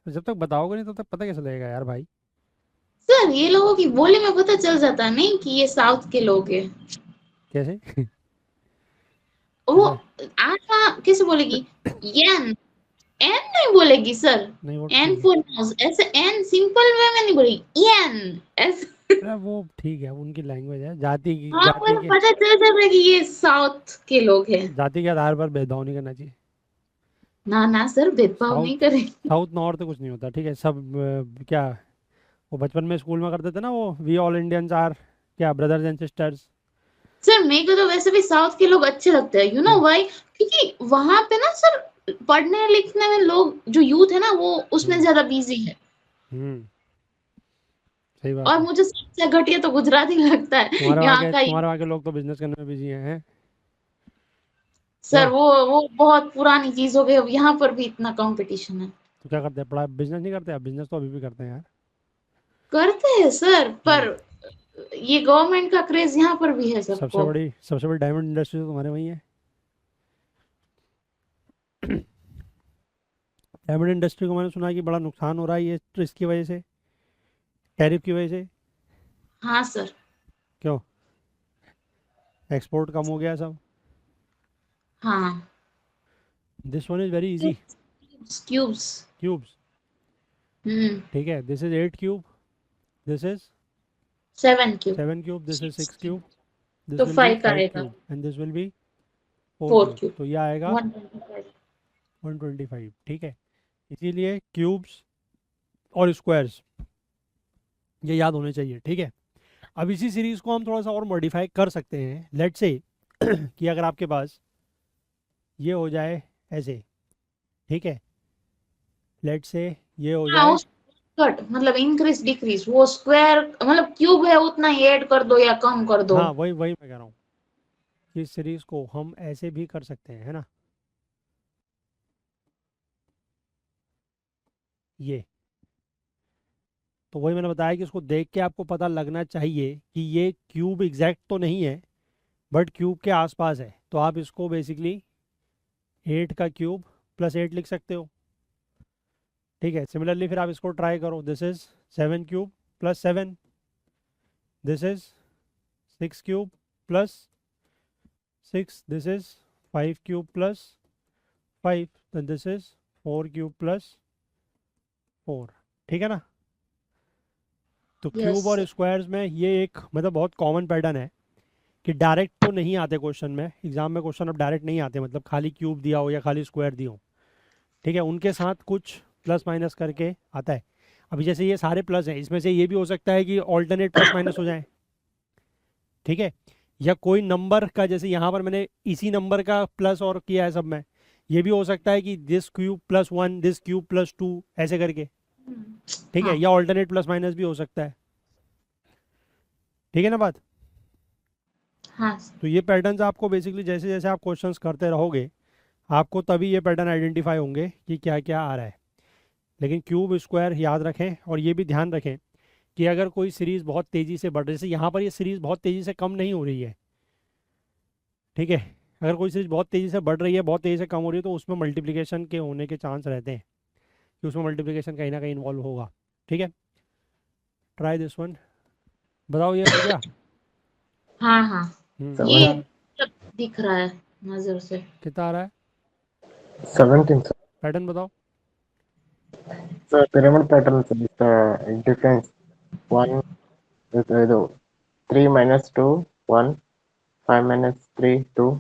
तो जब तक बताओगे नहीं तब तक पता कैसे लगेगा यार भाई? सर, ये लोगों की बोली में पता चल जाता नहीं कि ये साउथ के लोग हैं। कैसे? वो ऐसा? आत्मा कैसे बोलेगी? यन, एन नहीं बोलेगी सर। नहीं वो एन ठीक है। फॉर नोज, ऐसे एन सिंपल वे में नहीं बोलेगी, यन ऐसे। अरे वो ठीक है, उनकी लैंग्वेज है। जाति की, हाँ, पर पता चल जाता है कि ये साउथ के लोग हैं। जाति के आधार पर भेदभाव नहीं करना चाहिए। ना ना सर, भेदभाव साउथ नहीं करेंगे। साउथ नॉर्थ कुछ नहीं होता। ठीक है, सब क्या, वो बचपन में स्कूल में करते थे ना, वो वी ऑल इंडियंस आर क्या ब्रदर्स एंड सिस्टर्स। सर मेरे को तो वैसे भी साउथ के लोग अच्छे लगते हैं, यू नो क्यों? व्हाई? क्योंकि वहां पे ना सर, पढ़ने लिखने में लोग जो यूथ है ना, वो उसमें हम्म ज्यादा बिजी है। हम्म। सही बात और है। मुझे सबसे घटिया तो गुजराती लगता है यहाँ का तुम्हारे वहाँ के लोग तो बिजनेस करने में बिजी हैं। सर क्यों? वो बहुत पुरानी चीज हो गई, अब यहाँ पर भी इतना कंपटीशन है। तो क्या करते हैं, पढ़ाई बिजनेस नहीं करते? अब बिजनेस तो अभी भी करते हैं यार। करते हैं सर, हम्म। पर ये गवर्नमेंट का क्रेज यहाँ पर भी है सबको। सबसे बड़ी डायमंड इंडस्ट्री तो तुम्हारे वहीं है। डायमंड इंडस्ट्री को मैंने सुना है कि बड़ा नुकसान हो रहा है ये, तो इसकी वजह से, टैरिफ की वजह से। हाँ सर। क्यों? एक्सपोर्ट कम हो गया सब। हाँ। This one is very easy. Cubes. Cubes. Hmm. ठीक है, this is 8 cube, this is 7 cube. 7 cube, this is 6 cube, तो दिस विल बी 5 का 5 क्यूब, आएगा। And this will be four 4 cube. Cube, तो ये आएगा 125। 125। ठीक है, इसीलिए क्यूब्स और स्क्वायर्स ये याद होने चाहिए। ठीक है, अब इसी सीरीज को हम थोड़ा सा और मॉडिफाई कर सकते हैं। लेट्स से कि अगर आपके पास ये हो जाए ऐसे, ठीक है, लेट्स से ये हो हाँ, जाए, उस कट मतलब इंक्रीज डिक्रीज, वो स्क्वायर मतलब क्यूब है उतना ही ऐड कर दो या कम कर दो। हाँ वही वही मैं कह रहा हूँ कि इस सीरीज को हम ऐसे भी कर सकते हैं, है ना, ये। तो वही मैंने बताया कि इसको देख के आपको पता लगना चाहिए कि ये क्यूब एग्जैक्ट तो नहीं है, बट क्यूब के आसपास है। तो आप इसको बेसिकली 8 का क्यूब प्लस 8 लिख सकते हो, ठीक है। सिमिलरली फिर आप इसको ट्राई करो, this is 7 cube plus 7, this is 6 cube plus 6, this is 5 cube plus 5, then this is 4 cube plus 4, ठीक है ना। तो यस क्यूब और स्क्वायर्स में ये एक मतलब बहुत कॉमन पैटर्न है कि डायरेक्ट तो नहीं आते क्वेश्चन में, एग्जाम में क्वेश्चन अब डायरेक्ट नहीं आते, मतलब खाली क्यूब दिया हो या खाली स्क्वायर दिया हो, ठीक है, उनके साथ कुछ प्लस माइनस करके आता है। अभी जैसे ये सारे प्लस हैं, इसमें से ये भी हो सकता है कि ऑल्टरनेट प्लस माइनस हो जाए, ठीक है, या कोई नंबर का, जैसे यहाँ पर मैंने इसी नंबर का प्लस और किया है सब में, ये भी हो सकता है कि this cube plus 1, this cube plus 2, ऐसे करके, ठीक है, हाँ या ऑल्टरनेट प्लस माइनस भी हो सकता है, ठीक है ना बात। हाँ तो ये पैटर्न्स आपको बेसिकली जैसे जैसे आप क्वेश्चंस करते रहोगे, आपको तभी ये पैटर्न आइडेंटिफाई होंगे कि क्या क्या आ रहा है। लेकिन क्यूब स्क्वायर याद रखें, और ये भी ध्यान रखें कि अगर कोई सीरीज़ बहुत तेज़ी से बढ़ रही है, जैसे यहाँ पर ये सीरीज़ बहुत तेज़ी से कम नहीं हो रही है, ठीक है, अगर कोई सीरीज़ बहुत तेज़ी से बढ़ रही है, बहुत तेज़ी से कम हो रही है, तो उसमें मल्टीप्लिकेशन के होने के चांस रहते हैं, कि उसमें मल्टीप्लिकेशन कहीं ना कहीं इन्वॉल्व होगा, ठीक है। ट्राई दिस वन, बताओ ये हो गया। हाँ हाँ, क्या ये सेवन आ रहा है, सब दिख रहा है नजर से। कितना आ रहा है, 17 पैटर्न बताओ। so pyramid pattern is the difference one with the 3 minus 2 1 5 minus 3 2 8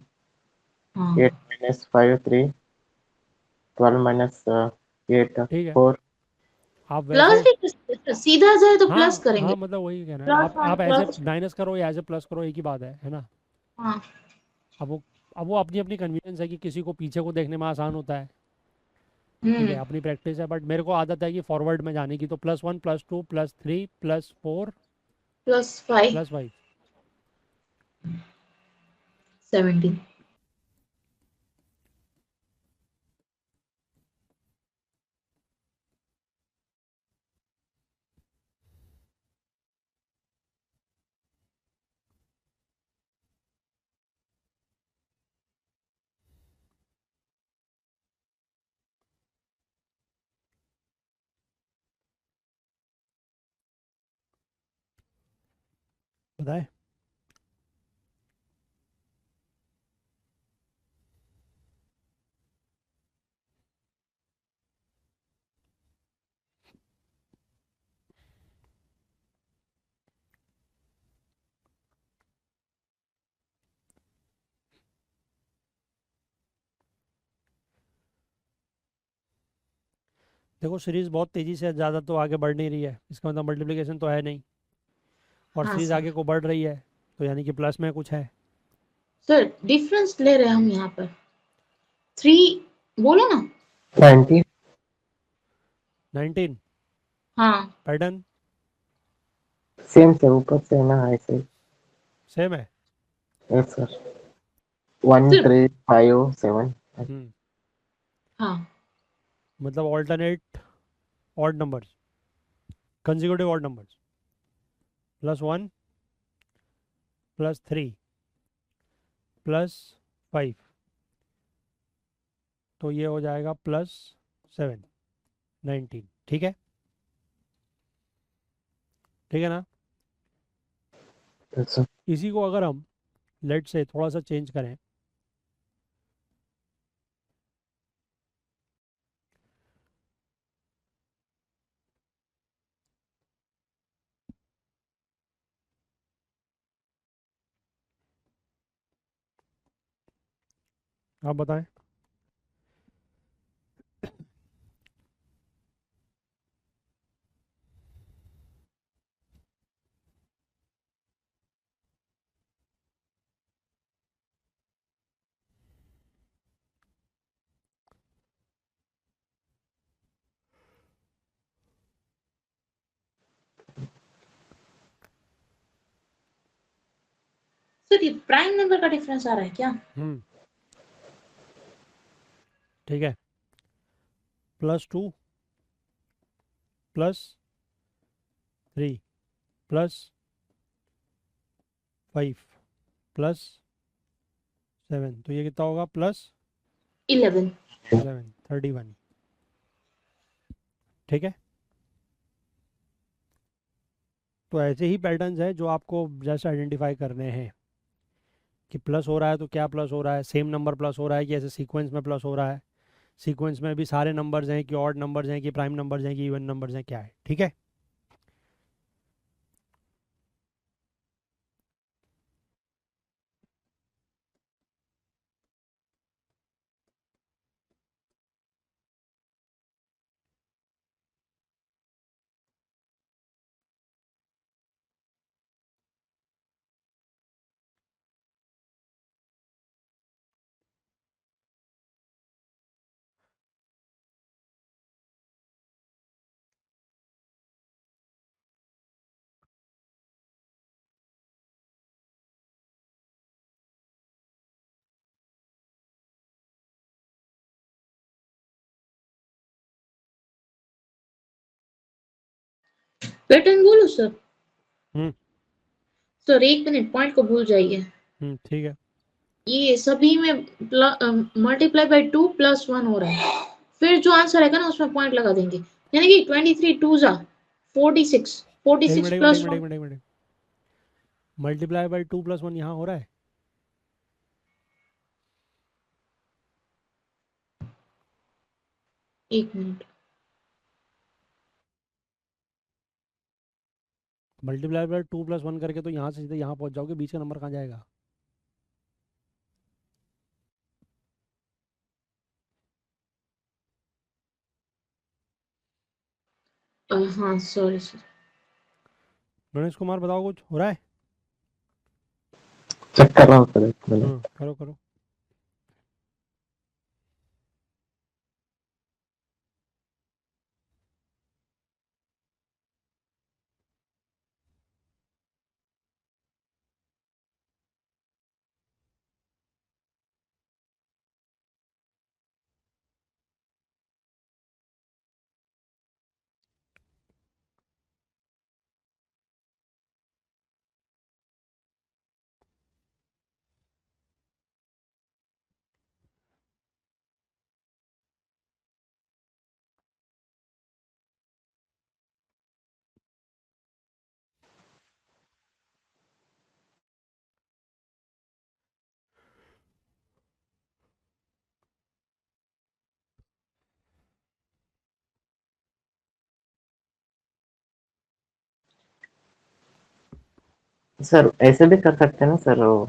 हाँ, minus 5 3 12 minus 8 ठीक है, 4 आप प्लस वैसे, भी कर सकते हैं। सीधा जाए तो प्लस हाँ हाँ करेंगे। मतलब वही कहना है, प्लस वन आप ऐसे प्लस। माइनस करो या ऐसे प्लस करो, एक ही बात है ना। हाँ। अब वो अब वो अपनी अपनी कन्वीनियंस है कि किसी को पीछे को देखने में आसान होता है, ठीक है, हम्म। अपनी प्रैक्टिस है, बट मेरे को आदत है कि फॉरवर्ड में जाने की, तो +1 +2 +3 +4 +5 +5। 17। बताए, देखो सीरीज बहुत तेजी से ज़्यादा तो आगे बढ़ नहीं रही है, इसका मतलब मल्टीप्लिकेशन तो है नहीं, और हाँ सीरीज सर। आगे को बढ़ रही है, तो यानी कि प्लस में कुछ है। सर डिफरेंस ले रहे हैं हम यहाँ पर 3, बोलो ना। 90 19, हाँ पैटर्न सेम से ऊपर से है ना ऐसे सेम है। Yes sir 1 sir. 3 5 7 हम्म, हाँ मतलब alternate odd numbers, consecutive odd numbers, +1 +3 +5, तो ये हो जाएगा +7, 19, ठीक है, ठीक है ना। यस सर इसी को अगर हम लेट से थोड़ा सा चेंज करें, आप बताएं। सर ये प्राइम नंबर का डिफरेंस आ रहा है क्या? ठीक है, +2 +3 +5 +7, तो ये कितना होगा? +11। +11, 31। ठीक है, तो ऐसे ही पैटर्न्स हैं जो आपको जस्ट आइडेंटिफाई करने हैं कि प्लस हो रहा है तो क्या प्लस हो रहा है, सेम नंबर प्लस हो रहा है कि ऐसे सीक्वेंस में प्लस हो रहा है, सीक्वेंस में भी सारे नंबर्स हैं कि ऑड नंबर्स हैं कि प्राइम नंबर्स हैं कि इवन नंबर्स हैं, क्या है। ठीक है, पैटर्न बोलो सर। हम्म सर 1 मिनट, पॉइंट को भूल जाइए। ठीक है, ये सभी में मल्टीप्लाई बाय 2 +1 हो रहा है, फिर जो आंसर आएगा ना उसमें पॉइंट लगा देंगे, यानी कि 23 2 जा 46, एक 46 मिनट एक मिनट एक प्लस मिनट एक 1। मिनट एक मिनट, मल्टीप्लाई बाई 2 + 1 यहाँ हो रहा है। एक मिनट, मल्टीप्लाई बाई 2 + 1 करके तो यहाँ से सीधे यहाँ पहुँच जाओगे, बीच का नंबर कहाँ जाएगा? हाँ सॉरी सर। गणेश कुमार बताओ, कुछ हो रहा है? चेक कर रहा हूँ सर, एक मिनट। करो करो। सर ऐसे भी कर सकते हैं ना सर, वो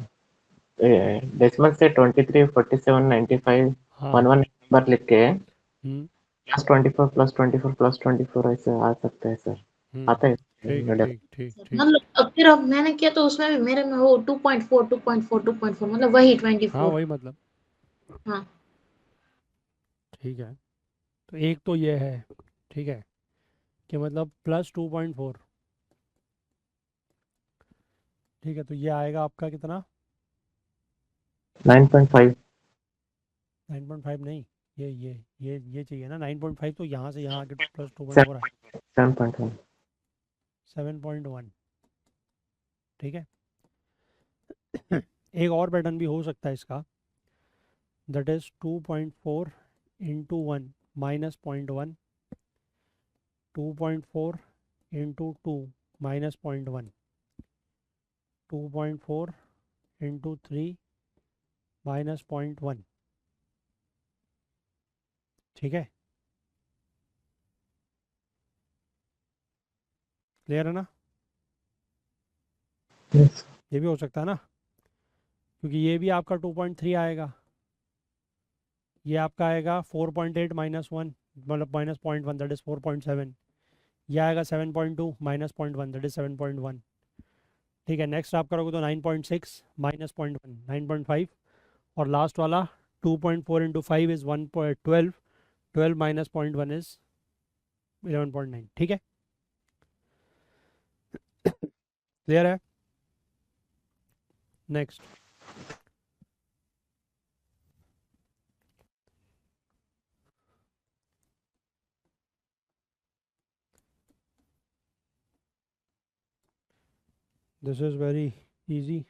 डेसिमल से 23 47 95 हाँ 11 नंबर लिख के हम्म +24 +24 +24 ऐसे आ सकते हैं सर, आता है ठीक है, मैडम। ठीक ठीक ठीक। मतलब अब फिर अब मैंने किया तो उसमें भी मेरे में वो 2.4 2.4 2.4 मतलब वही हाँ 24। वही मतलब, हाँ ठीक है, तो एक तो ये है, ठीक है, कि मतलब +2.4, ठीक है, तो ये आएगा आपका कितना? 9.5 9.5 नहीं, ये चाहिए ना 9.5, तो यहाँ से यहाँ आके +2.4 है, 7.1 7.1। ठीक है, एक और पैटर्न भी हो सकता है इसका, that is 2.4 into 1 -0.1, 2.4 into 2 -0.1, 2.4 into 3 -0.1। ठीक है, क्लियर है ना? yes. ये भी हो सकता है ना, क्योंकि ये भी आपका 2.3 आएगा, ये आपका आएगा 4.8 -1 मतलब -0.1, दैट इज 4.7, ये आएगा 7.2 -0.1, दैट इज 7.1। ठीक है, नेक्स्ट आप करोगे तो 9.6 -0.1 9.5, और लास्ट वाला 2.4 इंटू 5 इज 1.12, 12 -0.1 इज 11.9। ठीक है, क्लियर है? Next, this is very easy.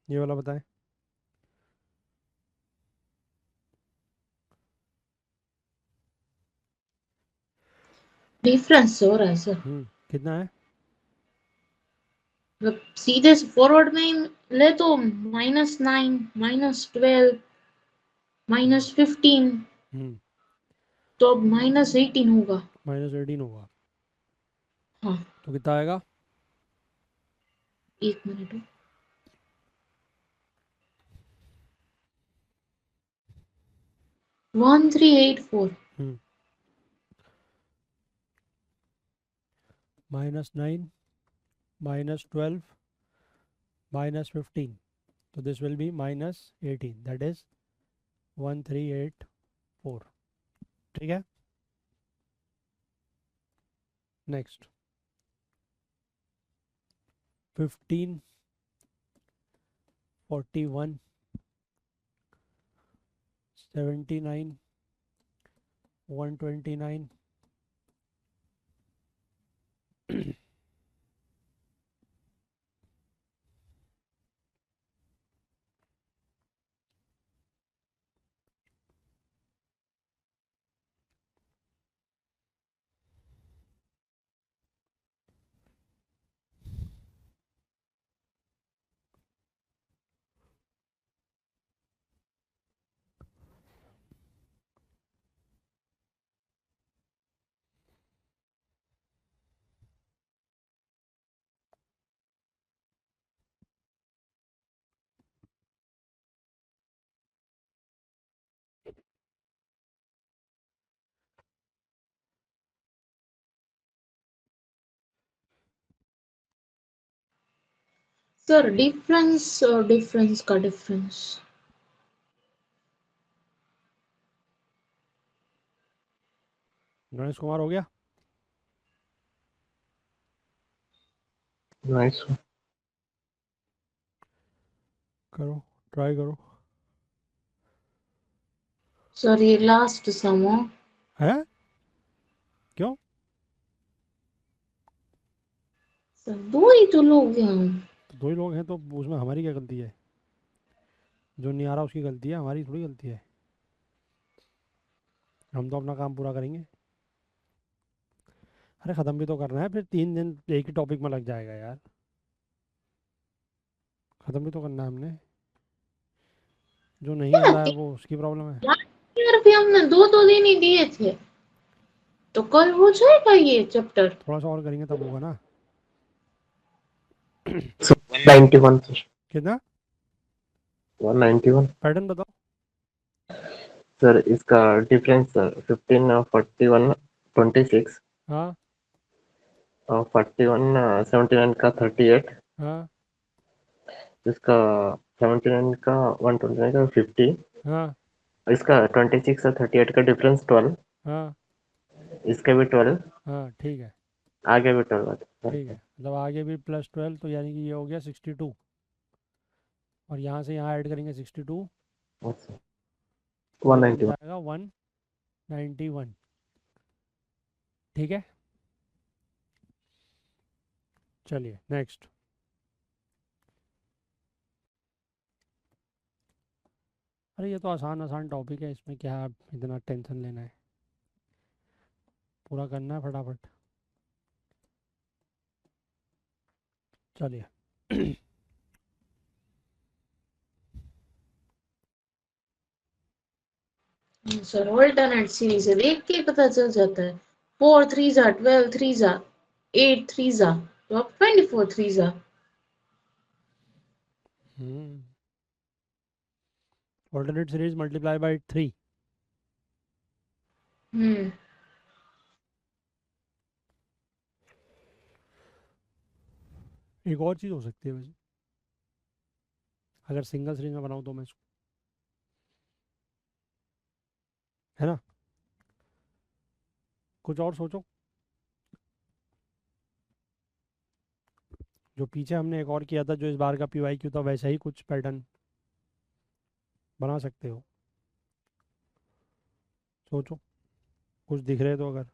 ये वाला बताएं. डिफरेंस हो रहा है सर. कितना है? मतलब सीधे से फॉरवर्ड में ही ले तो -9, -12, -15, हम्म तो अब -18 होगा. -18 होगा. हाँ, तो कितना आएगा? एक minute. 1384. Hmm -9, -12, -15. So this will be -18. That is 1384. ठीक है. नेक्स्ट, 15, 41, 79, 129, सर डिफरेंस और डिफरेंस का डिफरेंस. गणेश कुमार हो गया. नाइस. करो, ट्राई करो. सर ये लास्ट सम हो. है? क्यों? सर दो ही तो लोग हैं हम. तो दो ही लोग हैं तो उसमें हमारी क्या गलती है? जो नहीं आ रहा उसकी गलती है, हमारी थोड़ी गलती है. हम तो अपना काम पूरा करेंगे. अरे ख़त्म भी तो करना है, फिर 3 दिन एक ही टॉपिक में लग जाएगा यार. ख़त्म भी तो करना है हमने. जो नहीं आ रहा है वो उसकी प्रॉब्लम है. यार भी हमने दो दो दिन ही दिए थे, तो कल हो जाएगा ये चैप्टर. थोड़ा सा और करेंगे तब होगा ना. 191 सर. कितना? 191 पैटर्न बताओ. सर. इसका डिफरेंस सर 15, 41, 26, हाँ 41, 79 का 38, हाँ इसका 79 का 129 का 50, हाँ इसका 26 और 38 का डिफरेंस 12, हाँ इसका भी 12, हाँ. ठीक है. आगे भी 12. ठीक है, मतलब आगे भी +12, तो यानी कि ये हो गया 62. और यहाँ से यहाँ ऐड करेंगे 62, अच्छा. तो ये बन 191. जाएगा 191. ठीक है. चलिए नेक्स्ट. अरे ये तो आसान आसान टॉपिक है, इसमें क्या आप इतना टेंशन लेना है. पूरा करना है फटाफट. चलिए. सर ऑल्टरनेट सीरीज से देख के पता चल जाता है. 4 3 जा, 12 3 जा, 8 3 जा, तो अब 24 3 जा. Alternate series multiply by 3. हम्म. एक और चीज़ हो सकती है वैसे, अगर सिंगल सीरीज में बनाऊँ तो मैं इसको है ना। कुछ और सोचो। जो पीछे हमने एक और किया था, जो इस बार का PYQ था, वैसा ही कुछ पैटर्न बना सकते हो। सोचो, कुछ दिख रहे तो अगर।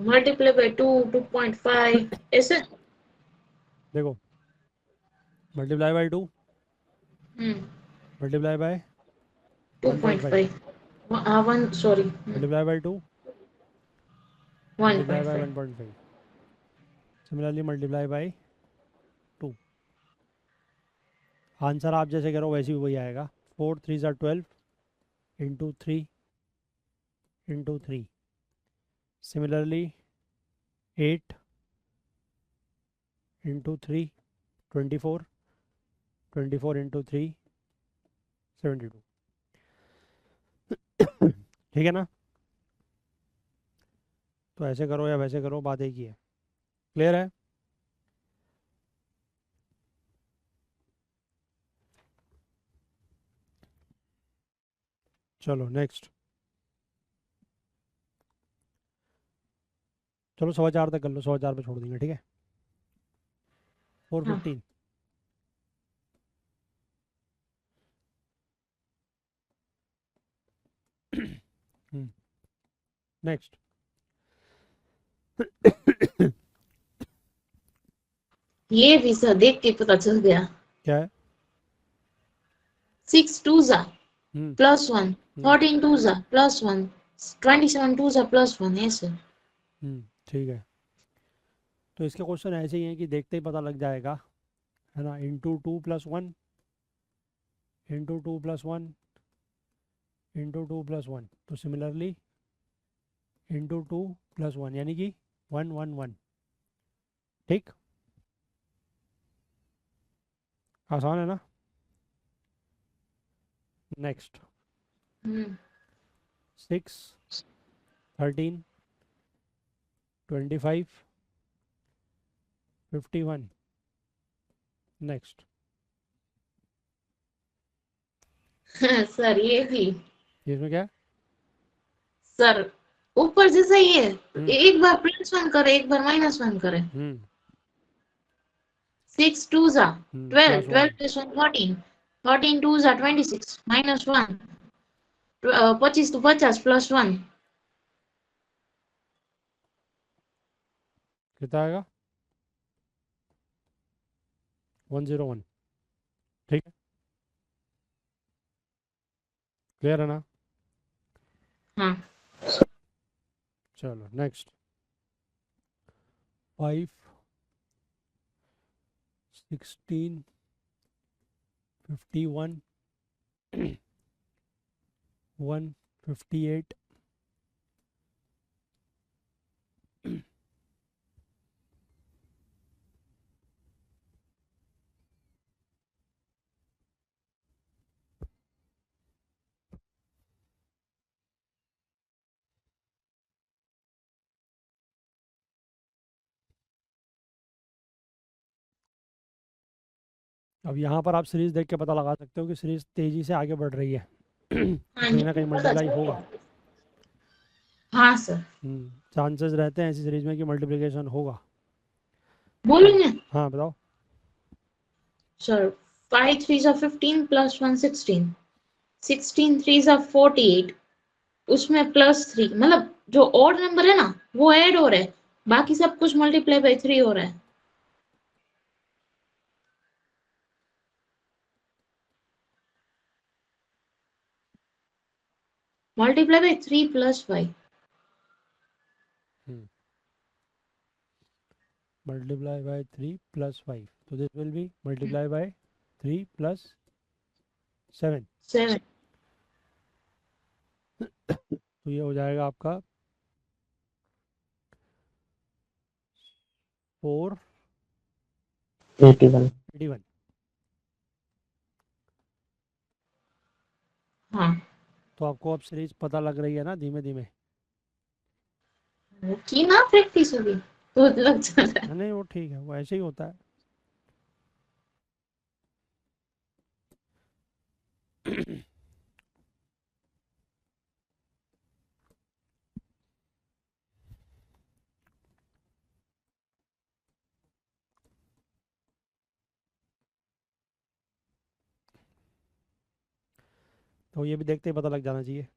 मल्टीप्लाई बाय 2, 2.5 ऐसे। देखो, multiply by 2, multiply by 1.5, 2.5 1 sorry multiply by 2, multiply by 1.5 1.5, similarly multiply by 2। Answer आप जैसे करो वैसे ही वही आएगा। 4 3 ज़ा 12 into 3 into 3, similarly 8 into 3 24, 24 into 3 72। ठीक है ना। तो ऐसे करो या वैसे करो, बात एक ही है। क्लियर है। चलो नेक्स्ट। चलो 4.25 तक कर लो, 4.25 पे छोड़ देंगे, ठीक है। 415। नेक्स्ट। ये भी सर देख के पता चल गया। क्या है? 6 2 ज़ा हम्म +1, 14 2 ज़ा +1, 27 2 ज़ा +1 ऐसे। ठीक है। तो इसके क्वेश्चन ऐसे ही हैं कि देखते ही पता लग जाएगा, है ना। इंटू 2 + 1, इंटू 2 + 1, इंटू 2 + 1, तो सिमिलरली इंटू 2 + 1, यानी कि 1 1 1। ठीक, आसान है ना। नेक्स्ट। 6 13 25 51। नेक्स्ट। सर ये भी इसमें क्या है? सर ऊपर जैसा ही है। हम्म एक बार +1 करे, एक बार -1 करे। हम्म 6 2 ज़ा 12, +1 12 + 1 14, 14 2 ज़ा 26 -1, 25 तो 50 +1। कितना आएगा? 101। ठीक है, क्लियर है ना। हाँ चलो नेक्स्ट। 5 16 51 158। अब यहाँ पर आप सीरीज देख के पता लगा सकते हो कि सीरीज तेजी से आगे बढ़ रही है। तो हाँ कहीं जी ना कहीं पता मल्टीप्लाई चल होगा। गया। हाँ सर चांसेस रहते हैं ऐसी सीरीज में कि मल्टीप्लिकेशन होगा। अब बोलेंगे हाँ बताओ। सर। 5 3 ज़ा 15 +1 16, 16 3 ज़ा 48, उसमें +3 मतलब जो ऑड नंबर है ना वो ऐड हो रहा है, बाकी सब कुछ मल्टीप्लाई बाय 3 हो रहा है। Multiply by 3 +5। मल्टीप्लाई बाय 3 + 5, तो this will B multiply by 3 + 7। 7 तो ये हो जाएगा आपका 81। 481। हाँ तो आपको अब सीरीज पता लग रही है ना, धीमे धीमे। वो की ना प्रैक्टिस होगी तो लग जाता है। नहीं वो ठीक है, वो ऐसे ही होता है। तो ये भी देखते ही पता लग जाना चाहिए।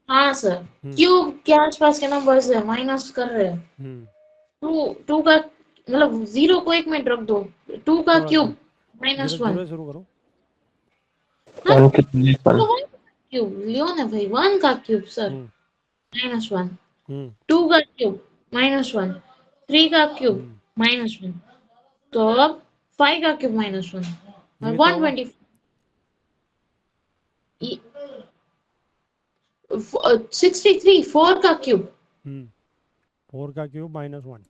हाँ सर, हम्म क्यूब के आसपास के नंबर्स है, माइनस कर रहे हैं। हम्म टू टू का मतलब जीरो को 1 मिनट रख दो, 2 का क्यों रख दो? Cube zero -1। जीरो से शुरू करो। हाँ, 1 की प्लेस 1। तो 1 क्यूब लियो ना भाई, 1 का क्यूब सर हम्म -1, हम्म 2 का क्यूब -1, 3 का क्यूब हम्म -1, तो अब 5 का क्यूब -1 ये और कितना होगा? 120 63, 4 का क्यूब हम्म 4 का क्यूब -1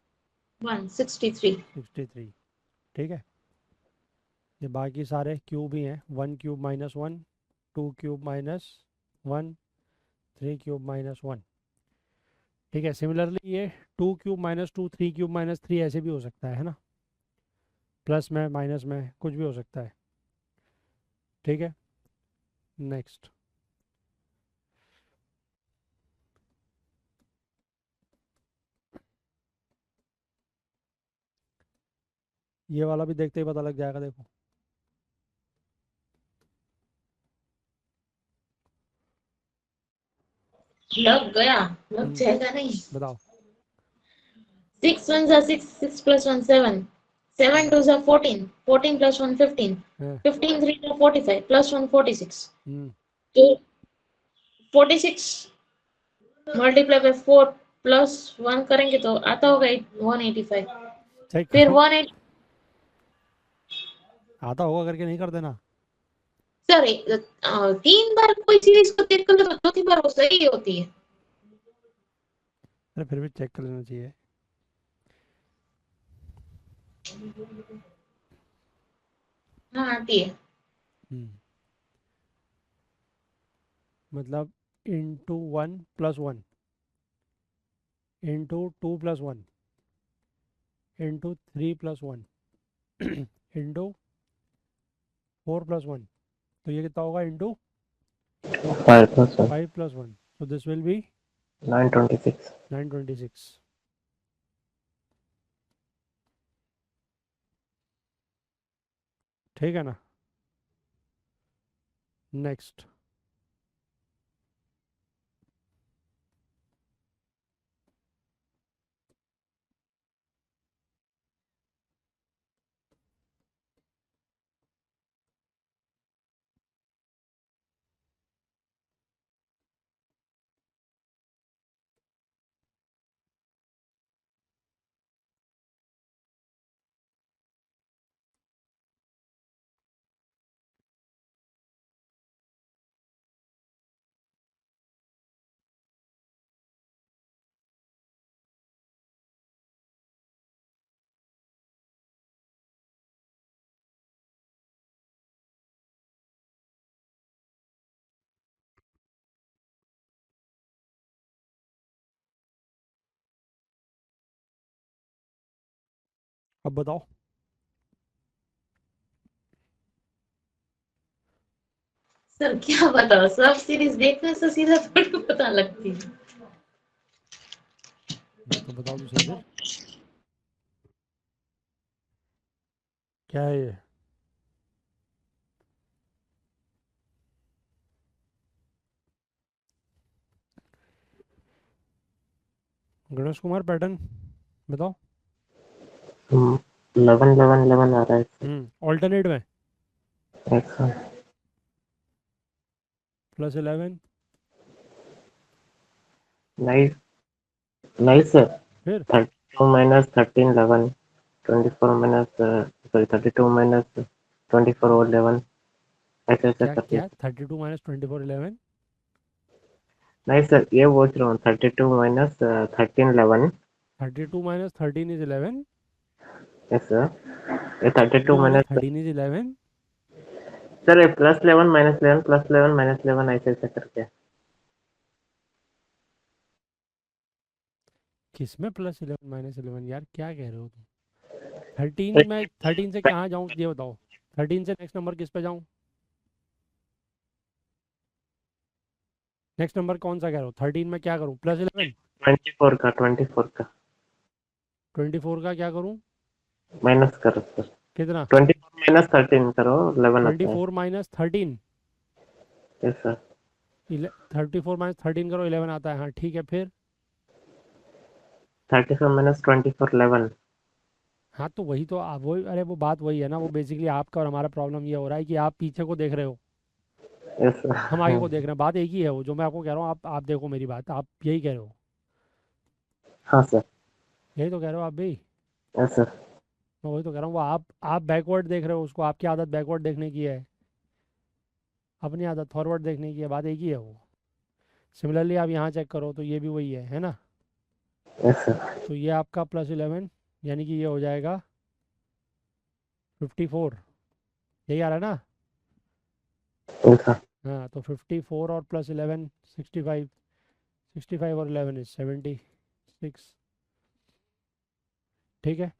163। 63। ठीक है, ये बाकी सारे क्यूब ही हैं। 1 क्यूब -1, 2 क्यूब -1, 3 क्यूब -1। ठीक है, सिमिलरली ये 2 क्यूब -2, 3 क्यूब -3 ऐसे भी हो सकता है ना, प्लस में माइनस में कुछ भी हो सकता है। ठीक है, नेक्स्ट। ये वाला भी देखते ही पता लग जाएगा, देखो। लग गया, लग हम्म जाएगा नहीं। बताओ। 6 1 are 6, 6 plus 1 7, 7 hmm 2 are 14, 14 plus 1 15, हाँ, 15 3 are 45 plus 1 46। हम्म तो 46 मल्टीप्लाई बाय 4 प्लस 1 करेंगे तो आता होगा 185। चेक फिर करो, 180 आता होगा करके नहीं कर देना। सर 3 बार कोई सीरीज को चेक कर लो तो चौथी बार वो सही होती है। अरे फिर भी चेक कर लेना चाहिए। हाँ आती है। हम्म मतलब इंटू 1 + 1 इंटू 2 + 1 इंटू 3 + 1 इंटू 4 + 1। तो ये कितना होगा? Into 5 plus 1, 5 + 1। तो दिस विल बी 926। 926। ठीक है ना, नेक्स्ट। अब बताओ। सर क्या बताओ, सब सीरीज देखने से सीधा थोड़ी पता लगती है। तो बताओ तो सही फिर, क्या है ये? गणेश कुमार पैटर्न बताओ। 11 11 11 आ रहा है इससे। ऑल्टरनेट में ऐसा +11 नाइस, नाइस सर। फिर 32 minus 13 11, 24 minus sorry 32 minus 24 और 11, ऐसे ऐसे क्या करके। क्या 32 - 24 11। नहीं सर, ये पूछ रहा हूँ 32 minus 13 11। 32 - 13 = 11। यस सर, ये 32 32 - minus 13 = 11। सर, ये +11 -11 +11 -11 ऐसे ऐसे करके। किसमें +11 - 11 यार, क्या कह रहे हो तुम? 13 में 13 से कहाँ जाऊँ ये बताओ? 13 से नेक्स्ट नंबर किस पे जाऊँ? नेक्स्ट नंबर कौन सा कह रहे हो? 13 में क्या करूँ? +11। 24 का 24 का क्या करूँ? माइनस करो सर। कितना? 24 minus 13 करो, 11 आता है। 24 - 13। Yes sir. 34 माइनस 13 करो 11 आता है। हाँ ठीक है, फिर 34 minus 24 11. हाँ तो वही तो आप वही, अरे वो बात वही है ना, वो बेसिकली आपका और हमारा प्रॉब्लम ये हो रहा है कि आप पीछे को देख रहे हो, Yes sir. हम आगे को देख रहे हैं। बात एक ही है, वो जो मैं आपको कह रहा हूँ, आप देखो मेरी बात, आप यही कह रहे हो, हाँ sir. यही तो कह रहे हो आप भी। Yes sir. मैं वही तो कह रहा हूँ, वो आप बैकवर्ड देख रहे हो उसको, आपकी आदत बैकवर्ड देखने की है, अपनी आदत फॉरवर्ड देखने की है, बात एक ही है वो। सिमिलरली आप यहाँ चेक करो तो ये भी वही है ना। Yes sir. तो ये आपका +11, यानी कि ये हो जाएगा 54, यही आ रहा है ना। Yes sir. हाँ तो 54 और +11 65, 65 और 11 इज 76। ठीक है।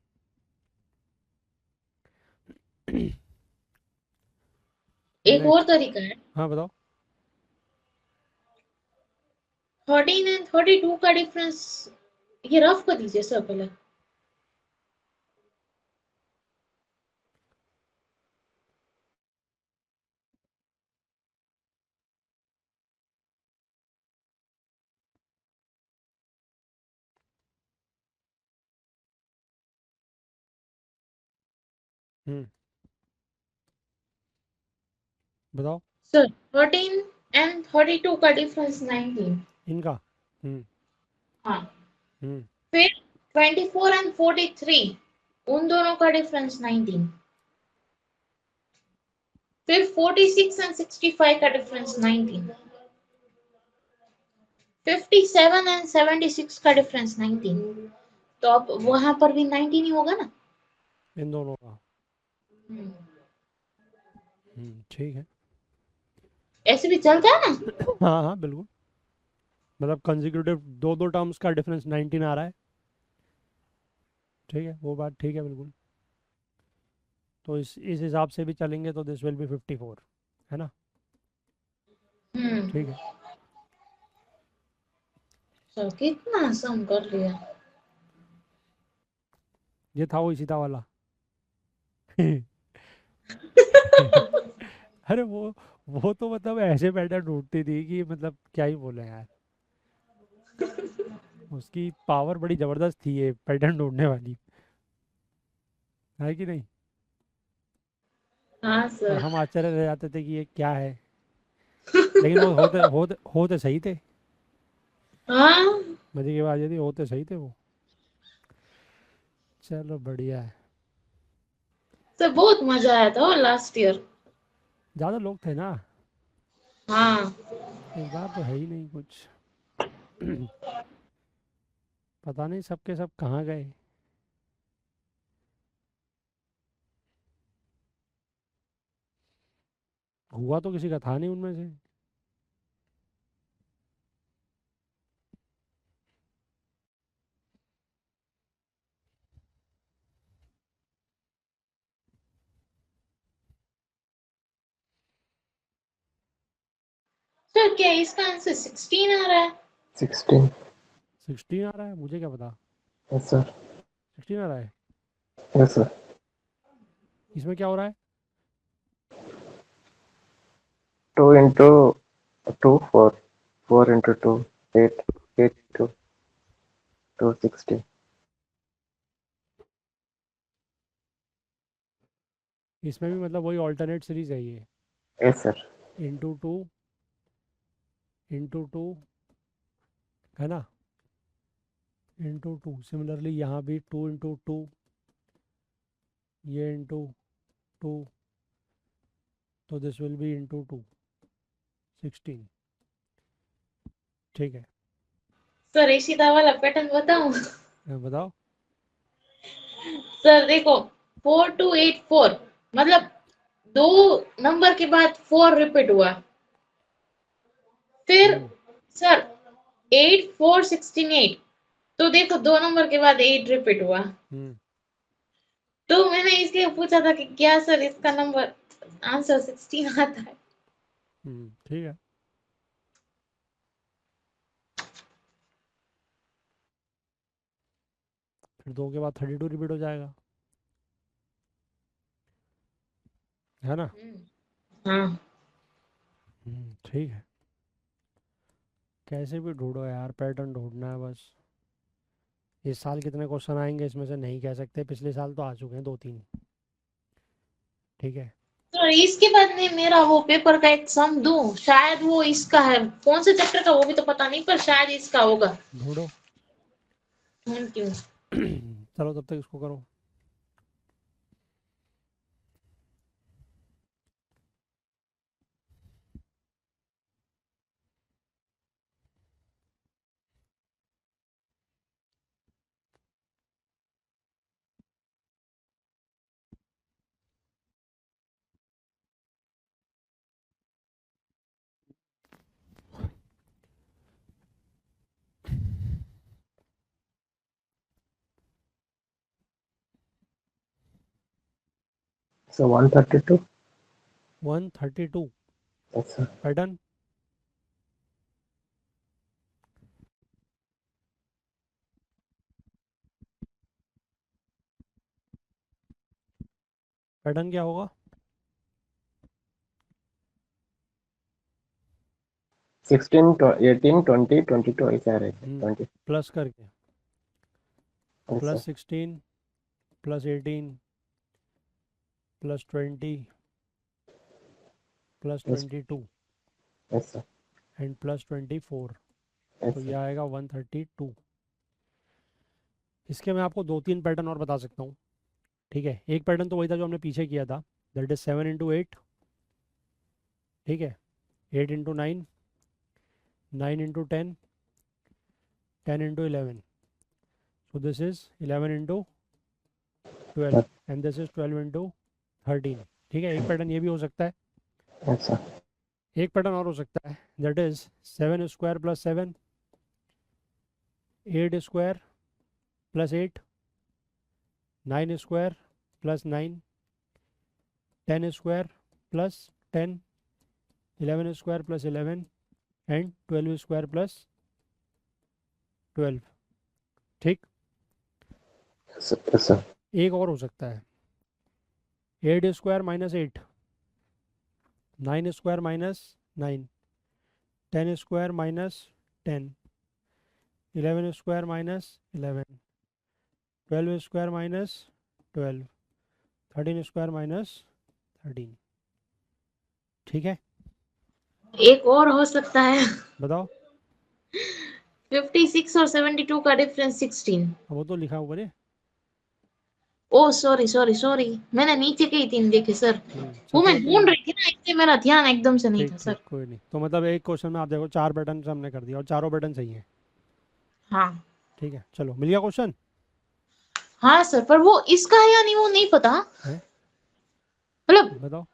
एक और नेक्स्ट। तरीका है, हाँ बताओ। 13 एंड 32 का डिफरेंस, ये रफ कर दीजिए सर पहले। हम्म, बताओ। सर 13 एंड 32 का डिफरेंस 19। इनका। हम्म। हाँ, हम्म। फिर 24 एंड 43, उन दोनों का डिफरेंस 19। फिर 46 एंड 65 का डिफरेंस 19। 57 एंड 76 का डिफरेंस 19। तो अब वहां पर भी 19 ही होगा ना। इन दोनों का। हम्म, ठीक है। ऐसे भी चलता है ना। हाँ हाँ बिल्कुल, मतलब कंसेक्यूटिव दो दो टर्म्स का डिफरेंस 19 आ रहा है। ठीक है, वो बात ठीक है बिल्कुल। तो इस हिसाब से भी चलेंगे तो दिस विल बी 54, है ना। हम्म। ठीक है। सर कितना आसान कर लिया। ये था वो सीधा वाला। अरे वो तो मतलब ऐसे पैटर्न ढूंढती थी कि मतलब क्या ही बोले यार, उसकी पावर बड़ी ज़बरदस्त थी ये पैटर्न ढूंढने वाली, है कि नहीं। हाँ और सर। हम आश्चर्य रह जाते थे कि ये क्या है, लेकिन वो होते सही थे। हाँ मजे की बात ये थी, होते सही थे वो। चलो बढ़िया है। सर, बहुत मजा आया था लास्ट ईयर। ज़्यादा लोग थे ना, हाँ इस बार तो है ही नहीं कुछ। पता नहीं सबके सब कहाँ गए। हुआ तो किसी का था नहीं उनमें से। सर, क्या इसका आंसर 16 आ रहा है? 16. 16 आ रहा है, मुझे क्या पता। Yes sir. 16 आ रहा है। Yes sir. इसमें क्या हो रहा है। 2 into 2 4. 4 into 2 8. 8 to 260. इसमें भी मतलब वही ऑल्टरनेट सीरीज है ये, Yes sir. इंटू टू, है ना, इंटू टू। सिमिलरली यहाँ भी 2 into 2, ये इंटू टू, तो this will B into two 16। ठीक है। सर, इशिता वाला पैटर्न बताऊं? बताओ। सर देखो, 4284, मतलब दो नंबर के बाद 4 रिपीट हुआ। फिर हम्म। सर 8468, तो देखो दो नंबर के बाद 8 रिपीट हुआ। हम्म। तो मैंने इसलिए पूछा था कि क्या सर इसका नंबर आंसर 16 आता है। ठीक है। फिर 2 के बाद 32 रिपीट हो जाएगा, है ना। हाँ ठीक है। कैसे भी ढूंढो यार, पैटर्न ढूंढना है बस। इस साल कितने क्वेश्चन आएंगे इसमें से नहीं कह सकते, पिछले साल तो आ चुके हैं 2-3। ठीक है, तो इसके बाद में मेरा वो पेपर का एक सम दूं, शायद वो इसका है, कौन से चैप्टर का वो भी तो पता नहीं, पर शायद इसका होगा। ढूंढो। Thank you. चलो तब तक इसको करो। So 132. 132 Yes, sir. Pattern. Pattern क्या होगा? 16, 18, 20, 22 ऐसा रहेगा। 20. प्लस करके Yes, plus sir. 16 plus 18 plus 20 plus Yes. 22 Yes, sir. And plus 24, Yes, तो sir. ये आएगा 132। इसके मैं आपको 2-3 पैटर्न और बता सकता हूँ। ठीक है, एक पैटर्न तो वही था जो हमने पीछे किया था, दैट इज 7 इंटू 8। ठीक है, 8 into 9, 9 into 10, 10 into 11, so this is 11 into 12 and this is 12 into 13। ठीक है, एक पैटर्न ये भी हो सकता है। Yes, sir. एक पैटर्न और हो सकता है, that is 7 square plus 7, 8 square plus 8, 9 square plus 9, 10 square plus 10, 11 square plus 11 and 12 square plus 12। ठीक, Yes, sir. Yes, sir. एक और हो सकता है, 8 square minus 8, 9 square minus 9, 10 square minus 10, 11 square minus 11, 12 square minus 12, 13 square minus 13। ठीक है, एक और हो सकता है, बताओ। 56 और 72 का डिफरेंस 16। अब वो तो लिखा ऊपर है। ओ सॉरी सॉरी सॉरी, मैंने नीचे के ही 3 देखे सर। वो सबसे मैं पहले ढूंढ रही थी ना, इसलिए मेरा ध्यान एकदम से नहीं ठीक था ठीक, सर। कोई नहीं। तो मतलब एक क्वेश्चन में आप देखो 4 पैटर्न हमने कर दिया और चारों पैटर्न सही हैं। हाँ ठीक है, चलो मिल गया क्वेश्चन हाँ सर, पर वो इसका है या नहीं वो नहीं पता। है, मतलब बताओ।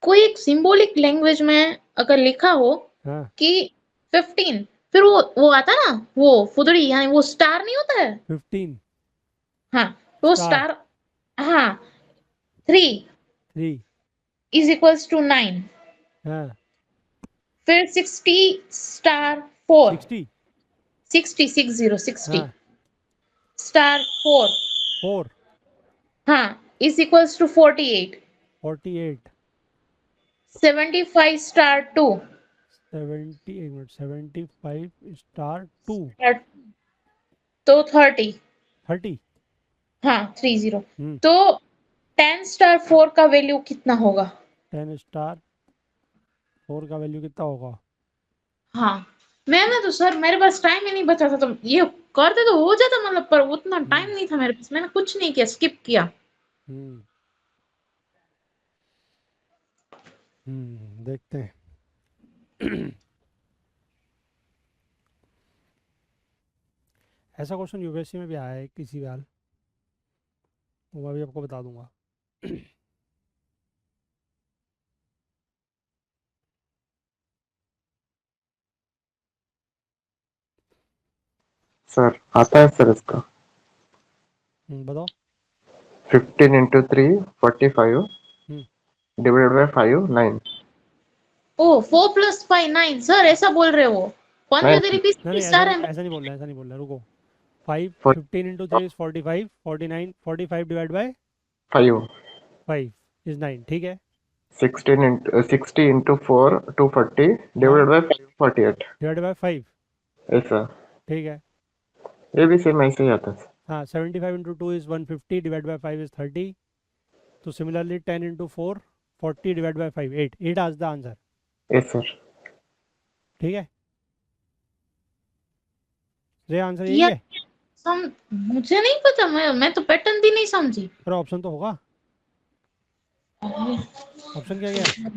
कोई एक सिंबॉलिक लैंग्वेज में अगर लिखा हो हाँ, कि 15, फिर वो आता ना, वो फुदड़ी यानी वो स्टार नहीं होता है। 15 हाँ, तो स्टार स्टार, हाँ, 3 3, इज इक्वल्स टू 9, हाँ फिर 60 स्टार 4, 60, 60 60 हाँ स्टार 4, 4, हाँ, इज इक्वल्स टू 48, 48, 75 स्टार 2, 70, एक मिनट, 75 स्टार 2, तो 30, 30। हाँ 30, तो 10 स्टार 4 का वैल्यू कितना होगा? 10 स्टार 4 का वैल्यू कितना होगा? हाँ, मैंने तो सर, मेरे पास टाइम ही नहीं बचा था, तो ये करते तो हो जाता, मतलब पर उतना टाइम हम्म नहीं था मेरे पास, मैंने कुछ नहीं किया, स्किप किया। हम्म देखते हैं। ऐसा क्वेश्चन यूपीएससी में भी आया है किसी साल, वो मैं भी आपको बता दूंगा। सर आता है सर इसका। बताओ। 15 into 3 45 हम्म divided by 5 9 ओ 4 + 5 9, सर ऐसा बोल रहे हो? कौन 9 सी तेरी नहीं नहीं, स्टार है? ऐसा नहीं बोल रहा है, ऐसा नहीं बोल रहा है, रुको। 5, 4 15 into 3 is 45, 49, 45 divide by 5 5 is 9। ठीक है, 60 into 4 240 divided by 548 divide by 5, ऐसा। ठीक है। ये भी सेम ऐसे ही आता है। हाँ 75 into 2 is 150, divide by 5 is 30। तो सिमिलरली 10 इंटू 4 40, डिवाइड बाय 5 8, 8 आज द आंसर, यस सर। ठीक है। ये आंसर यही यार है, मुझे नहीं पता, मैं तो पैटर्न भी नहीं समझी। पर ऑप्शन तो होगा। ऑप्शन क्या क्या है?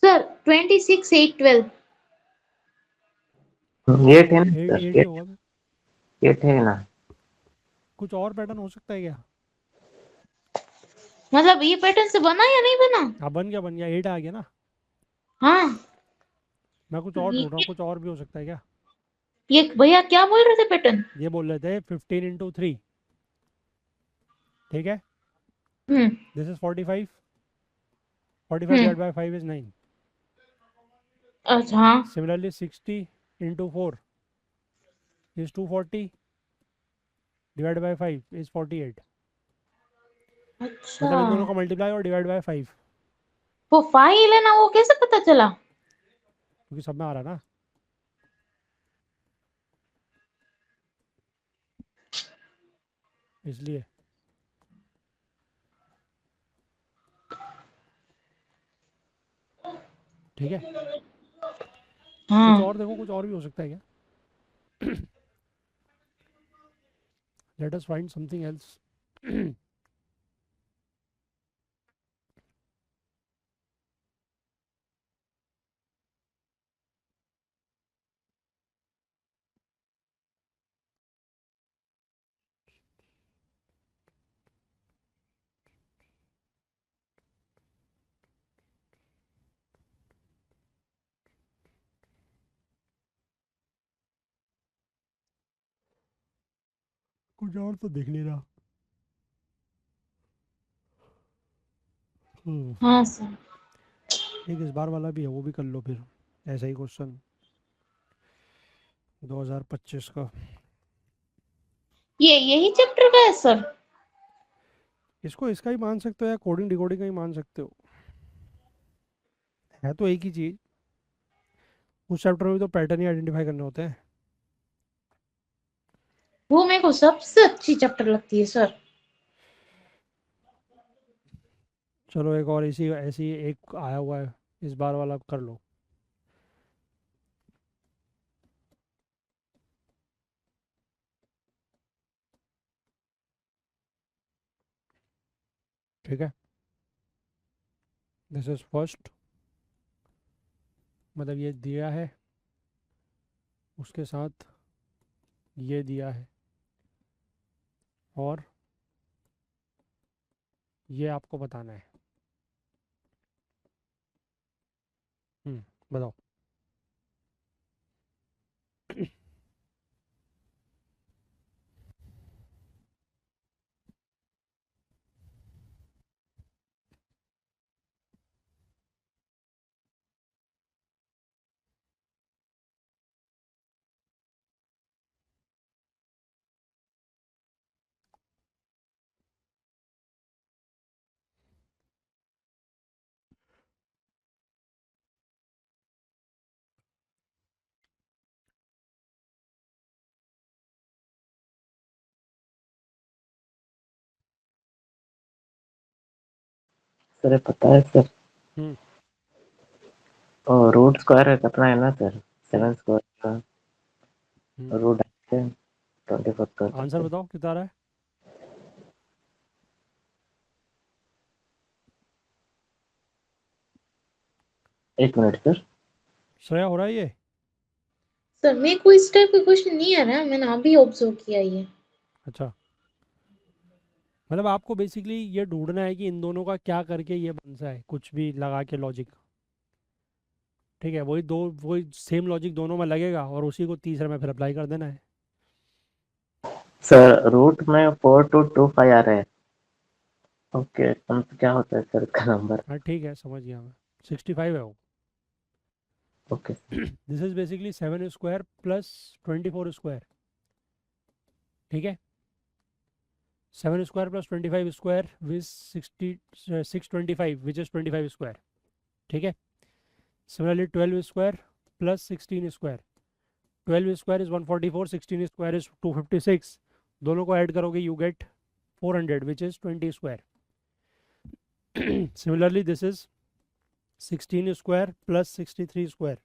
सर 26 8 12। ये थे ना 8 सर, 8 ही होगा फिर। ये थे ना। कुछ और पैटर्न हो सकता है क्या? मतलब ये पैटर्न से बना या नहीं बना? हाँ बन गया 8 आ गया ना। हाँ। मैं कुछ और ढूंढ रहा हूँ, ये कुछ और भी हो सकता है क्या? ये भैया क्या बोल रहे थे पैटर्न? ये बोल रहे थे 15 इंटू 3, ठीक है। Hmm. This is 45, 45 hmm. Divide by 5 is 9। अच्छा हाँ। Similarly 60 into 4 is 240, divide by 5 is 48। अच्छा मतलब इन दोनों का मल्टीप्लाई और डिवाइड बाय 5, वो फाइल है ना, वो कैसे पता चला? क्योंकि सब में आ रहा है ना, इसलिए। ठीक है, कुछ हाँ। और देखो, कुछ और भी हो सकता है क्या? Let us find something else. कुछ और तो देख लेना। हाँ सर। एक इस बार वाला भी है, वो भी कर लो फिर, ऐसा ही क्वेश्चन 2025 का। ये यही चैप्टर का है सर? इसको इसका ही मान सकते हो या कोडिंग डिकोडिंग का ही मान सकते हो, है तो एक ही चीज। उस चैप्टर में भी तो पैटर्न ही आइडेंटिफाई करने होते हैं। वो मेरे को सबसे अच्छी चैप्टर लगती है सर। चलो एक और इसी ऐसी एक आया हुआ है, इस बार वाला कर लो। ठीक है, दिस इज फर्स्ट, मतलब ये दिया है, उसके साथ ये दिया है, और ये आपको बताना है। बताओ। सर ये पता है सर। हम्म और रूट स्क्वायर कितना है ना सर, 7 स्क्वायर का हम्म रूट है 24 कर आंसर सकते हैं। बताओ कितना आ रहा है? एक मिनट सर। श्रेया हो रहा है ये? सर मेरे को इस टाइप का क्वेश्चन नहीं आ रहा है, मैंने अभी ऑब्जर्व किया ये। अच्छा, मतलब आपको बेसिकली ये ढूंढना है कि इन दोनों का क्या करके ये बनता है, कुछ भी लगा के लॉजिक। ठीक है, वही सेम लॉजिक दोनों में लगेगा और उसी को तीसरे में फिर अप्लाई कर देना है। सर रूट में 4225 आ रहा है। ओके, हम क्या होता है सर इसका नंबर? हाँ ठीक है, समझ गया मैं, 65 है वो। Okay. This is basically 7 square plus 24 square, ठीक है। 7 square plus 25 square with 625 which is 25 square. ठीक है. Similarly 12 square plus 16 square. 12 square is 144, 16 square is 256. दोनों को ऐड करोगे you get 400 which is 20 square. Similarly this is 16 square plus 63 square.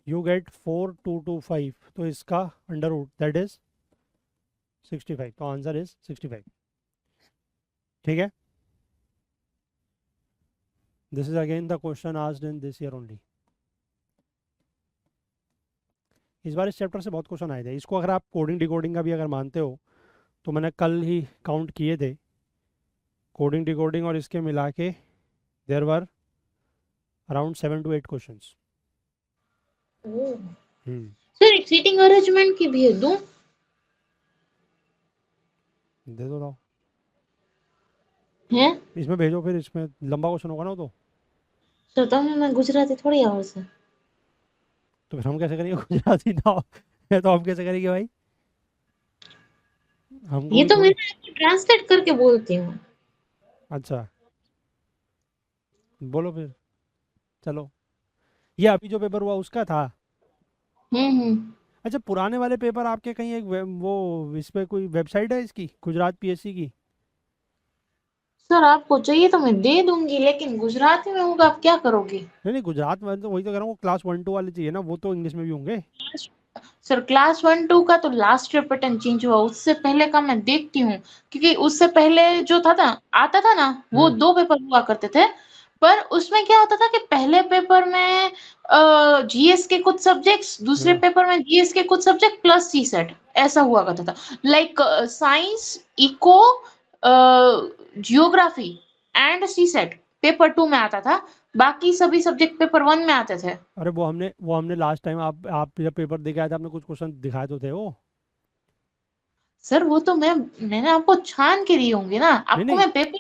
You get 4225. तो इसका under root that is 65. तो answer is 65. ठीक है. This is again the question asked in this year only. इस बार इस चैप्टर से बहुत क्वेश्चन आए थे. इसको अगर आप कोडिंग डिकोडिंग का भी अगर मानते हो तो मैंने कल ही काउंट किए थे. कोडिंग डिकोडिंग और इसके मिला के there were around 7 to 8 questions. Sir एक सीटिंग अरेंजमेंट की भी दूं? दे दो लाओ. है इसमें भेजो फिर. इसमें लंबा क्वेश्चन होगा ना. सर तो मैं गुजराती थोड़ी आवर से. तो फिर हम कैसे करेंगे गुजराती ना है तो हम कैसे करेंगे भाई. हमको ये भी तो थोड़ी- मैंने आपको ट्रांसलेट करके बोलती हूँ. अच्छा बोलो फिर. चलो. ये अभी जो पेपर हुआ उसका था. अच्छा पुराने वाले पेपर आपके कहीं एक वो इस पे कोई वेबसाइट है इसकी गुजरात पीएससी की. सर आपको चाहिए तो मैं दे दूंगी लेकिन गुजराती में होगा आप क्या करोगे? नहीं क्लास 1 तो वही तो कह रहा हूँ. क्लास 1 2 वाले चाहिए ना. वो तो इंग्लिश में भी होंगे. सर क्लास 1 2 का तो लास्ट ईयर पैटर्न चेंज हुआ. उससे पहले का मैं देखती हूँ क्योंकि उससे पहले जो था आता था ना वो 2 पेपर हुआ करते थे. पर उसमें क्या होता था कि पहले पेपर में जीएस के कुछ सब्जेक्ट्स, दूसरे पेपर में जीएस के कुछ सब्जेक्ट प्लस सी सेट ऐसा हुआ करता था. Like science, eco, geography and CSAT paper 2 में आता था. बाकी सभी सब्जेक्ट पेपर 1 में आते थे. अरे वो हमने लास्ट टाइम आप जब पेपर देके आए थे आपने कुछ क्वेश्चन दिखाए तो थे वो. सर वो तो मैंने आपको छान के दी होंगी ना. आपको नहीं. मैं पेपर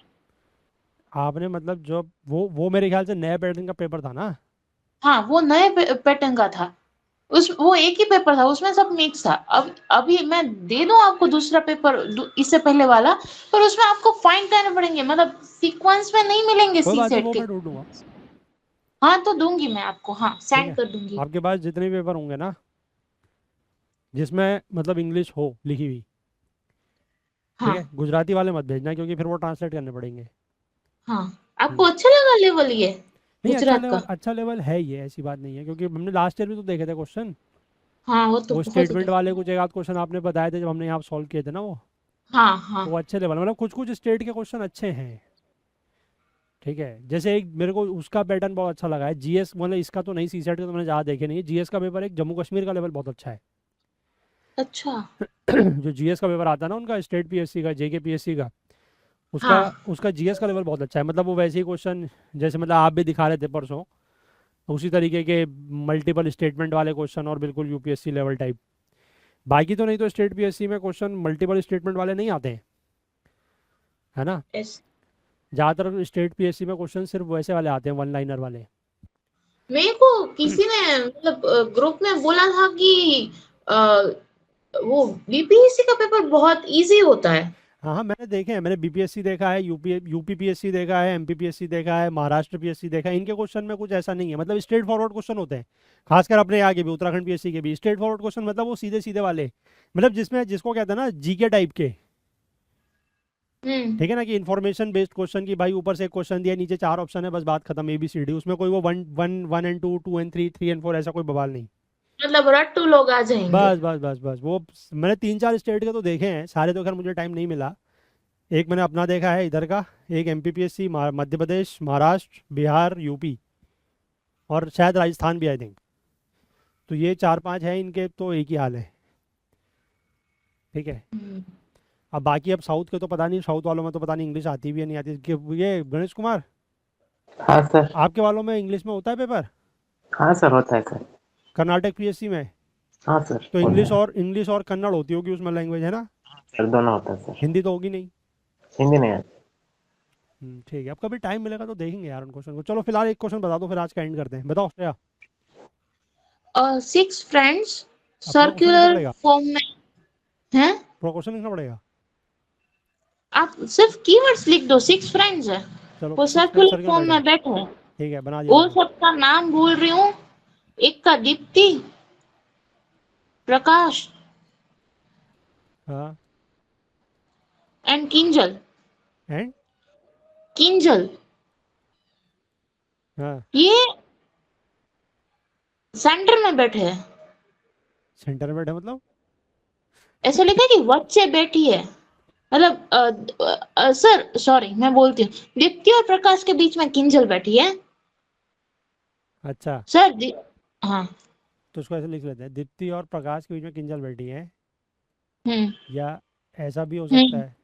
आपने मतलब जो वो मेरे ख्याल से नया पैटर्न का पेपर था ना. हाँ वो नए पैटर्न का था. वो एक ही पेपर था उसमें सब मिक्स था. अब अभी मैं दे दूं आपको दूसरा पेपर इससे पहले वाला. पर उसमें आपको फाइंड करने पड़ेंगे. मतलब सीक्वेंस में नहीं मिलेंगे कोई सी बात नहीं सेट वो के. मैं ढूंढ दूंगा. हाँ तो दूंगी मैं आपको. हाँ ठीक सेंड है. कर दूंगी. आपके पास जितने भी पेपर होंगे ना जिसमें मतलब इंग्लिश हो लिखी हुई. ठीक हाँ है. गुजराती वाले मत भेजना क्योंकि फिर वो ट्रांसलेट करने पड़ेंगे. हाँ आपको अच्छा लगा लेवल ये नहीं गुजरात का? अच्छा लेवल है ये. ऐसी बात नहीं है क्योंकि हमने लास्ट ईयर भी तो देखे थे क्वेश्चन. हाँ वो तो वो बहुत ही स्टेटमेंट वाले कुछ एक आध क्वेश्चन आपने बताए थे जब हमने यहाँ सॉल्व किए थे ना वो. हाँ हाँ तो वो अच्छे लेवल मतलब कुछ स्टेट के क्वेश्चन अच्छे हैं. ठीक है. जैसे एक मेरे को उसका पैटर्न बहुत अच्छा लगा है. जीएस मतलब इसका तो नहीं सी सेट का तो मैंने ज़्यादा देखे नहीं है. जीएस का पेपर एक जम्मू कश्मीर का लेवल बहुत अच्छा है. अच्छा जो जीएस का पेपर आता है ना उनका स्टेट पीएससी का जेके पीएससी का उसका हाँ उसका जीएस का लेवल बहुत अच्छा है. मतलब वो वैसे ही क्वेश्चन जैसे मतलब आप भी दिखा रहे थे परसों उसी तरीके के मल्टीपल स्टेटमेंट वाले क्वेश्चन और बिल्कुल यूपीएससी लेवल टाइप. बाकी तो नहीं तो स्टेट पीएससी में क्वेश्चन मल्टीपल स्टेटमेंट वाले नहीं आते हैं है ना. yes. ज़्यादातर स्टेट पीएससी में क्वेश्चन सिर्फ वैसे वाले आते हैं वन लाइनर वाले. मेरे को किसी ने मतलब ग्रुप में बोला था कि अ, वो बीपीएससी का पेपर बहुत इजी होता है. हाँ मैंने देखे हैं. मैंने बीपीएससी देखा है, यूपी पीएससी देखा है, एमपी पीएससी देखा है, महाराष्ट्र पीएससी देखा है. इनके क्वेश्चन में कुछ ऐसा नहीं है. मतलब स्ट्रेट फॉरवर्ड क्वेश्चन होते हैं. खासकर अपने यहाँ के भी उत्तराखंड पीएससी के भी स्ट्रेट फॉरवर्ड क्वेश्चन मतलब वो सीधे सीधे वाले मतलब जिसको कहते हैं ना जीके टाइप के. ठीक है ना कि इन्फॉर्मेशन बेस्ड क्वेश्चन की भाई ऊपर से एक क्वेश्चन दिया नीचे 4 ऑप्शन है बस बात खत्म ABCD. उसमें कोई वो 1 and 2 2 and 3 3 and 4 ऐसा कोई बवाल नहीं. मतलब रट्टू लोग आ जाएंगे. बस वो मैंने 3-4 स्टेट के तो देखे हैं. सारे तो खैर मुझे टाइम नहीं मिला. एक मैंने अपना देखा है इधर का. एक MPPSC मध्य प्रदेश, महाराष्ट्र, बिहार, यूपी और शायद राजस्थान भी आई थिंक. तो ये 4-5 है. इनके तो एक ही हाल है. ठीक है. अब बाकी अब साउथ के तो पता नहीं. साउथ वालों में तो पता नहीं इंग्लिश आती भी है नहीं आती. ये गणेश कुमार हाँ सर. आपके वालों में इंग्लिश में होता है पेपर? हाँ सर होता है सर. कर्नाटक पीएससी में हाँ सर. तो इंग्लिश और कन्नड़ होती होगी उसमें लैंग्वेज है ना. सर दोनों होता है सर. हिंदी तो होगी नहीं. हिंदी नहीं आती. ठीक है. अब कभी टाइम मिलेगा तो देखेंगे यार उन क्वेश्चन को. चलो फिलहाल एक क्वेश्चन बता दो फिर आज का एंड करते हैं. बताओ श्रेया. 6 फ्रेंड्स अपना क्वेश्चन लिखना सर्कुलर पड़ेगा. फॉर्म में हैं. पूरा क्वेश्चन लिखना पड़ेगा. आप सिर्फ कीवर्ड्स लिख दो, 6 फ्रेंड्स है, चलो वो 6 फ्रेंड सर्कुलर सर्कल फॉर्म बैठे में हैं, बैठे हैं। ठीक है बना दिया वो मैंने। सबका नाम बोल रही हूँ, एक का दीप्ति, प्रकाश हाँ एंड किंजल। एंड किंजल हाँ ये सेंटर में बैठे हैं। सेंटर में बैठे मतलब ऐसा लिखा है कि बच्चे बैठी है, मतलब सर सॉरी मैं बोलती हूँ, दीप्ति और प्रकाश के बीच में किंजल बैठी है अच्छा सर। हाँ। तो उसको ऐसे लिख लेते हैं, दीप्ति और प्रकाश के बीच में किंजल बैठी है, हम्म या ऐसा भी हो सकता हम्म है।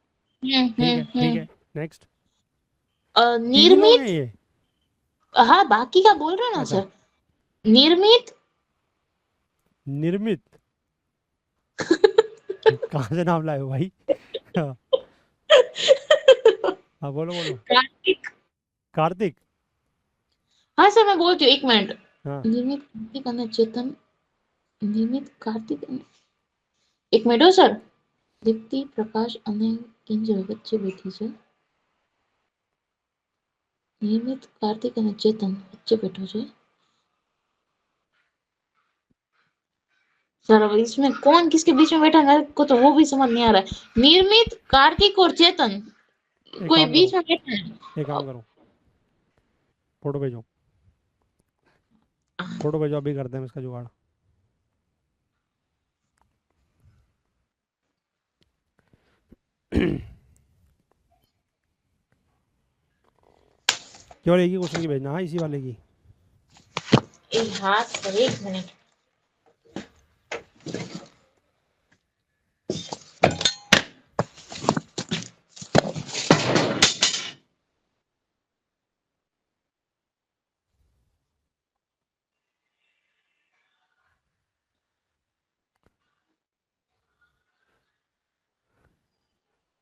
ठीक है ठीक है, नेक्स्ट। तीन लोग हैं निर्मित। ये। हाँ बाकी का बोल रहे हैं ना अच्छा सर। निर्मित। निर्मित, कहाँ से नाम लाए हो भाई? हाँ हाँ, बोलो बोलो। कार्तिक। कार्तिक। हाँ सर मैं बोलती हूँ, एक मिनट। हाँ निर्मित कार्तिक अन्य चेतन। निर्मित कार्तिक एक मिनट हो सर। दीप्ति प्रकाश अन्य किंजल बच्चे बैठी છે। નિયમિત કાર્તિક અને ચેતન વચ્ચે बैठो છે। सर अब इसमें कौन किसके बीच में बैठा है, मेरे को तो वो भी समझ नहीं आ रहा है। निर्मित कार्तिक और चेतन एक कोई काम करो, बीच में बैठा है। एक काम करो, फोटो भेजो, फोटो भेजो, अभी करते हैं इसका जुगाड़। केवल एक ही क्वेश्चन की भेजना, हाँ इसी वाले की। एक हाथ पर एक मिनट।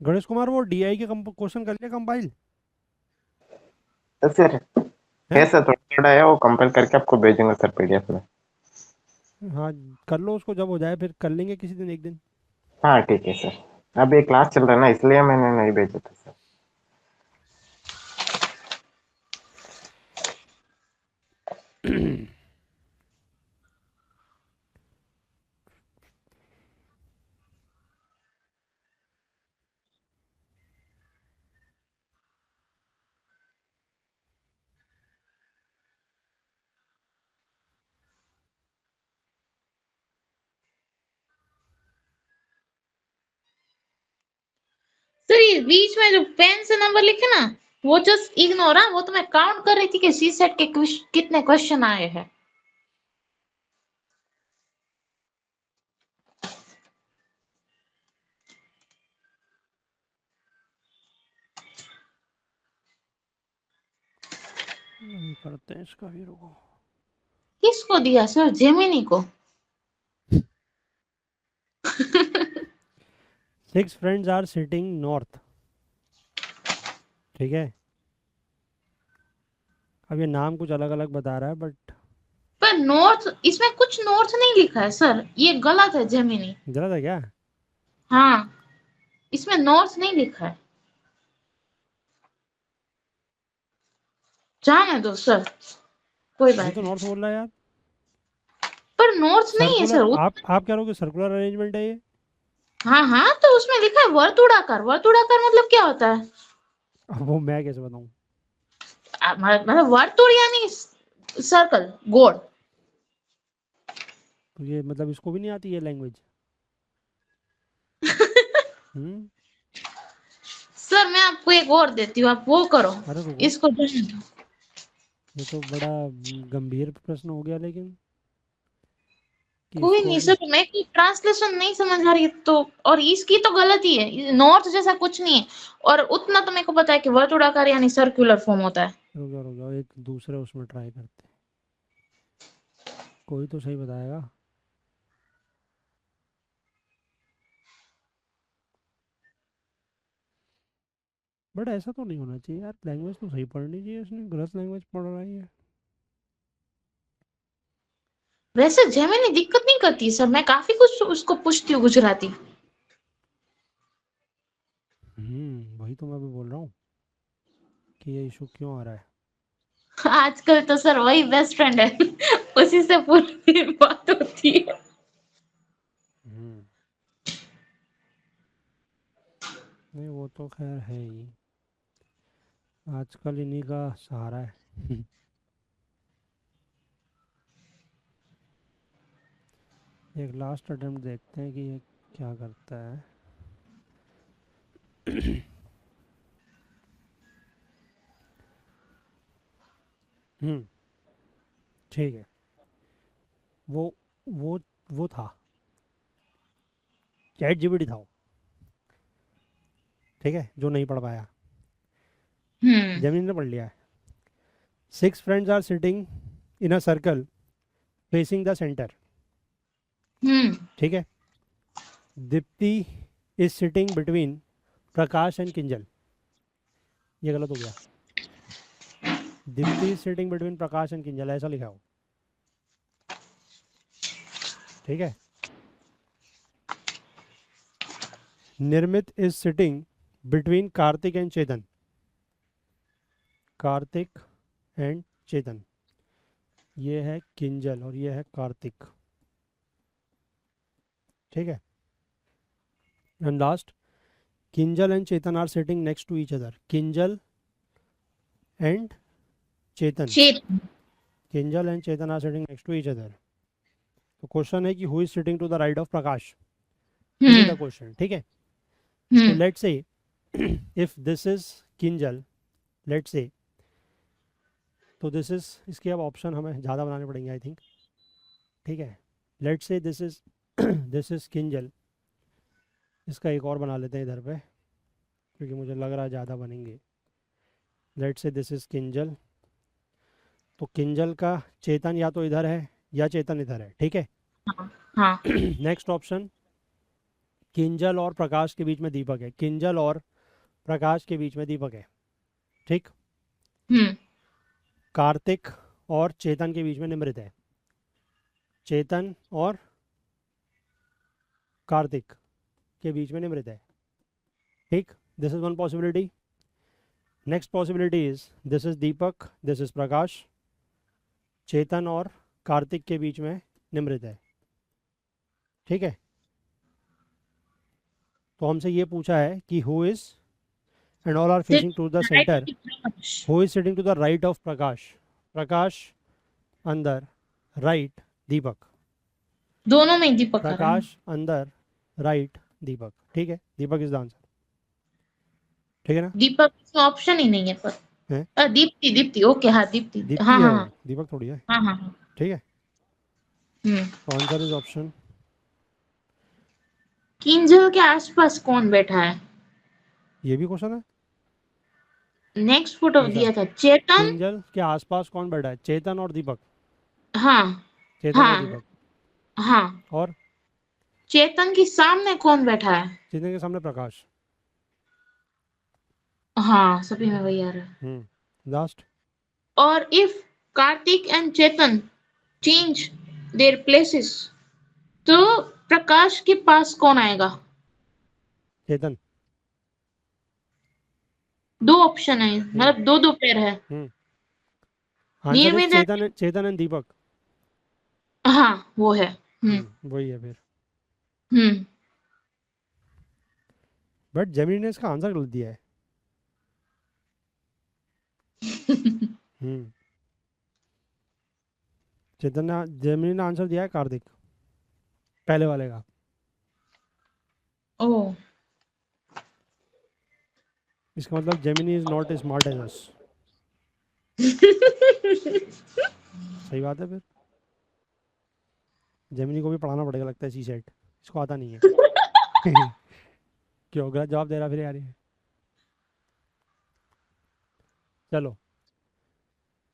गणेश कुमार वो डीआई के क्वेश्चन कर लिया कंपाइल तो सर है? कैसा थोड़ा थोड़ा है, वो कंपेल करके आपको भेजूंगा सर पीडीएफ में। हाँ कर लो उसको, जब हो जाए फिर कर लेंगे किसी दिन, एक दिन। हाँ ठीक है सर, अभी क्लास चल रहा है ना इसलिए मैंने नहीं भेजा था सर। सर ये बीच में जो पेन से नंबर लिखे ना, वो जस्ट इग्नोर। हाँ वो तो मैं काउंट कर रही थी कि सी सेट के कितने क्वेश्चन आए हैं। करते हैं इसका भी, रुको। किसको दिया सर, जेमिनी को? 6 फ्रेंड्स आर सिटिंग नॉर्थ, ठीक है। अब ये नाम कुछ अलग अलग बता रहा है बट पर नॉर्थ, इसमें कुछ नॉर्थ नहीं लिखा है सर, ये गलत है जेमिनी। गलत है क्या? हाँ इसमें नॉर्थ नहीं लिखा है, जाने दो सर, कोई ये बात तो नहीं। नॉर्थ बोल रहा है यार। पर नॉर्थ नहीं है सर्कुलर, सर। आप कह रहे हो कि सर्कुलर अरेंजमेंट है ये? हाँ हाँ तो उसमें लिखा है वर्तुड़ाकार। वर्तुड़ाकार मतलब क्या होता है? अब वो मैं कैसे बताऊं? मतलब वर्तुड़ यानी सर्कल, गोल। तो ये मतलब इसको भी नहीं आती है लैंग्वेज? हम्म। सर मैं आपको एक और देती हूँ, आप वो करो, अरे रुको, इसको जाने दो। ये तो बड़ा गंभीर प्रश्न हो गया लेकिन, कि कोई इसको नहीं भी। सर, मैं की ट्रांसलेशन नहीं समझ आ रही है तो, और इसकी तो गलती है, नॉर्थ जैसा कुछ नहीं है। और उतना तो मेरे को पता है कि वर्तुड़ाकार यानी सर्कुलर फॉर्म होता है। रुक जाओ, एक दूसरे उसमें ट्राई करते हैं, कोई तो सही बताएगा। बट ऐसा तो नहीं होना चाहिए यार, लैंग्वेज तो सही पढ़नी चाहिए, इसने गलत लैंग्वेज पढ़ रहा है ये। वैसे जेमिनी दिक्कत नहीं करती सर, मैं काफी कुछ उसको पूछती हूँ गुजराती। वही वही तो मैं अभी बोल रहा हूँ कि ये इशू क्यों आ रहा है। आजकल तो सर वही बेस्ट फ्रेंड है उसी से पूरी बात होती है। हम्म, नहीं वो तो खैर है ही, आजकल इन्हीं का सहारा है। एक लास्ट अटेम्प्ट देखते हैं कि ये क्या करता है। हम्म, ठीक है। वो वो वो था, चैट जीपीटी था वो, ठीक है, जो नहीं पढ़ पाया। हम्म जेमिनी ने पढ़ लिया है। 6 friends are sitting in a circle facing the centre, hmm ठीक है। Deepti is sitting between Prakash and Kinjal, ये गलत हो गया। Deepti is sitting between Prakash and Kinjal ऐसा लिखा हो, ठीक है। Nirmit is sitting between Kartik and Chetan, Kartik and Chetan, ये है किंजल और ये है कार्तिक, ठीक है। And last, Kinjal and Chetan are sitting next to each other, Kinjal and Chetan, Sher Kinjal and Chetan are sitting next to each other. तो क्वेश्चन है कि who is sitting to the right of Prakash, this is the hmm question, ठीक है। तो hmm let's say if this is Kinjal, let's say, तो this is, इसके अब option हमें ज़्यादा बनाने पड़ेंगे आई थिंक, ठीक है। Let's say this is this is Kinjal, इसका एक और बना लेते हैं इधर पे क्योंकि मुझे लग रहा है ज़्यादा बनेंगे। Let's say this is Kinjal, तो किंजल का चेतन या तो इधर है या चेतन इधर है, ठीक है। हाँ नेक्स्ट ऑप्शन, किंजल और प्रकाश के बीच में दीपक है, किंजल और प्रकाश के बीच में दीपक है, ठीक। हम्म कार्तिक और चेतन के बीच में निमृत है, चेतन और कार्तिक के बीच में निमृत है, ठीक। This is one possibility. Next possibility is this is Deepak, this is Prakash, Chetan और कार्तिक के बीच में निमृत है, ठीक है। तो हमसे ये पूछा है कि who is, and all are facing to the centre, who is sitting to the right of Prakash, Prakash अंदर, राइट दीपक, दोनों में दीपक का है। प्रकाश अंदर, राइट दीपक, ठीक है। दीपक इज द आंसर, ठीक है ना। दीपक का ऑप्शन ही नहीं है पर है? दीप्ति दीप्ति ओके हाँ दीप्ति दीप्ति हाँ है हाँ वो, हाँ दीपक थोड़ी है, हाँ हाँ हाँ ठीक है। हम्म तो आंसर इज ऑप्शन, किंजल के आसपास कौन बैठा है? ये भी क्वेश्चन है। नेक्स्ट फोटो अच्छा, दिया था चेतन। किंजल के आसपास कौन बैठा है, चेतन और दीपक, हाँ चेतन और हाँ दीपक, हाँ और चेतन के सामने कौन बैठा है? चेतन के सामने प्रकाश। हाँ सभी में वही आ रहा है। लास्ट, और if Kartik and Chetan change their places तो प्रकाश के पास कौन आएगा? चेतन। दो ऑप्शन है मतलब दो दो पेयर है। आंसर इज निर्मित चेतन, चेतन एंड दीपक। हाँ वो है। वही है फिर, हम्म बट जेमिनी ने इसका आंसर गलत दिया है। हम्म, चेतन ने, जेमिनी ने आंसर दिया है कार्तिक, पहले वाले का। ओह इसका मतलब Gemini is not smart as us. सही बात है फिर, जेमिनी को भी पढ़ाना पड़ेगा लगता है सी सेट, इसको आता नहीं है। क्यों गलत जवाब दे रहा फिर यार ये। चलो,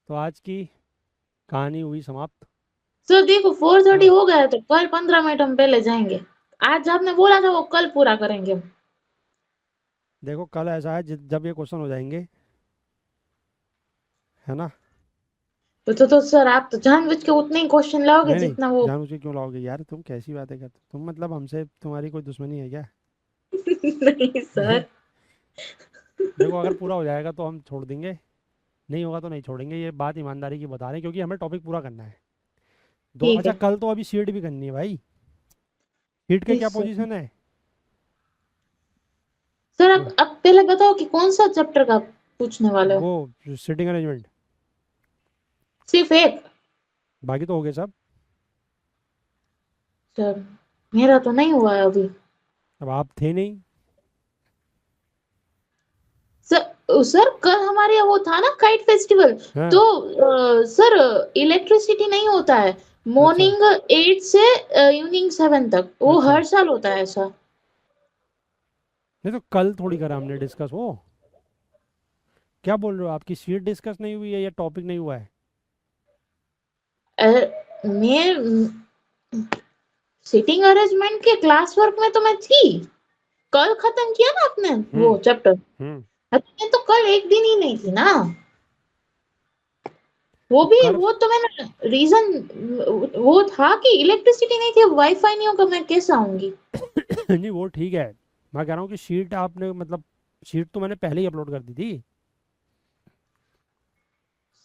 तो आज की कहानी हुई समाप्त। तो देखो 4:30 हो गया है तो कल 15 मिनट हम पहले जाएंगे। आज आपने बोला था वो कल पूरा करेंगे हम। देखो कल ऐसा है जब ये क्वेश्चन हो जाएंगे, है ना। तो सर आप तो जानबूझ के उतने ही क्वेश्चन लाओगे नहीं नहीं, जितना वो। जानबूझ के क्यों लाओगे यार, तुम कैसी बातें करते हो? तुम मतलब हमसे तुम्हारी कोई दुश्मनी है क्या? नहीं सर देखो अगर पूरा हो जाएगा तो हम छोड़ देंगे, नहीं होगा तो नहीं छोड़ेंगे, ये बात ईमानदारी की बता रहे हैं क्योंकि हमें टॉपिक पूरा करना है। दो ठीक अच्छा, है कल तो अभी शीट भी करनी है भाई। शीट के क्या प्लीज सर। पोजीशन है? सर वो आप पहले बताओ कि कौन सा चैप्टर का पूछने वाले हो। वो सिटिंग अरेंजमेंट, सिर्फ एक? बाकी तो हो गए सब। सर मेरा तो नहीं हुआ है अभी। अब आप थे नहीं। सर कल हमारे यहाँ वो था ना काइट फेस्टिवल। हाँ। तो सर इलेक्ट्रिसिटी नहीं होता है अच्छा। मॉर्निंग 8 से इवनिंग 7 तक, वो अच्छा, हर साल होता है ऐसा। नहीं तो कल थोड़ी करा हमने डिस्कस वो। क्या बोल रहे हो, आपकी शीट डिस्कस नहीं हुई है या टॉपिक नहीं हुआ है? अ, मैं सिटिंग अरेंजमेंट के क्लास वर्क में तो मैं थी। कल खत्म किया ना आपने वो हम्म। चैप्टर। हम्म। मैं तो कल एक दिन ही नहीं थी ना। वो तो भी कर वो तो मैंने रीजन वो था कि इलेक्ट्रिसिटी नहीं थी, वाईफाई नहीं होगा, मैं कैसे आऊंगी। नहीं वो ठीक है, मैं कह रहा हूँ कि शीट आपने मतलब, शीट तो मैंने पहले ही अपलोड कर दी थी।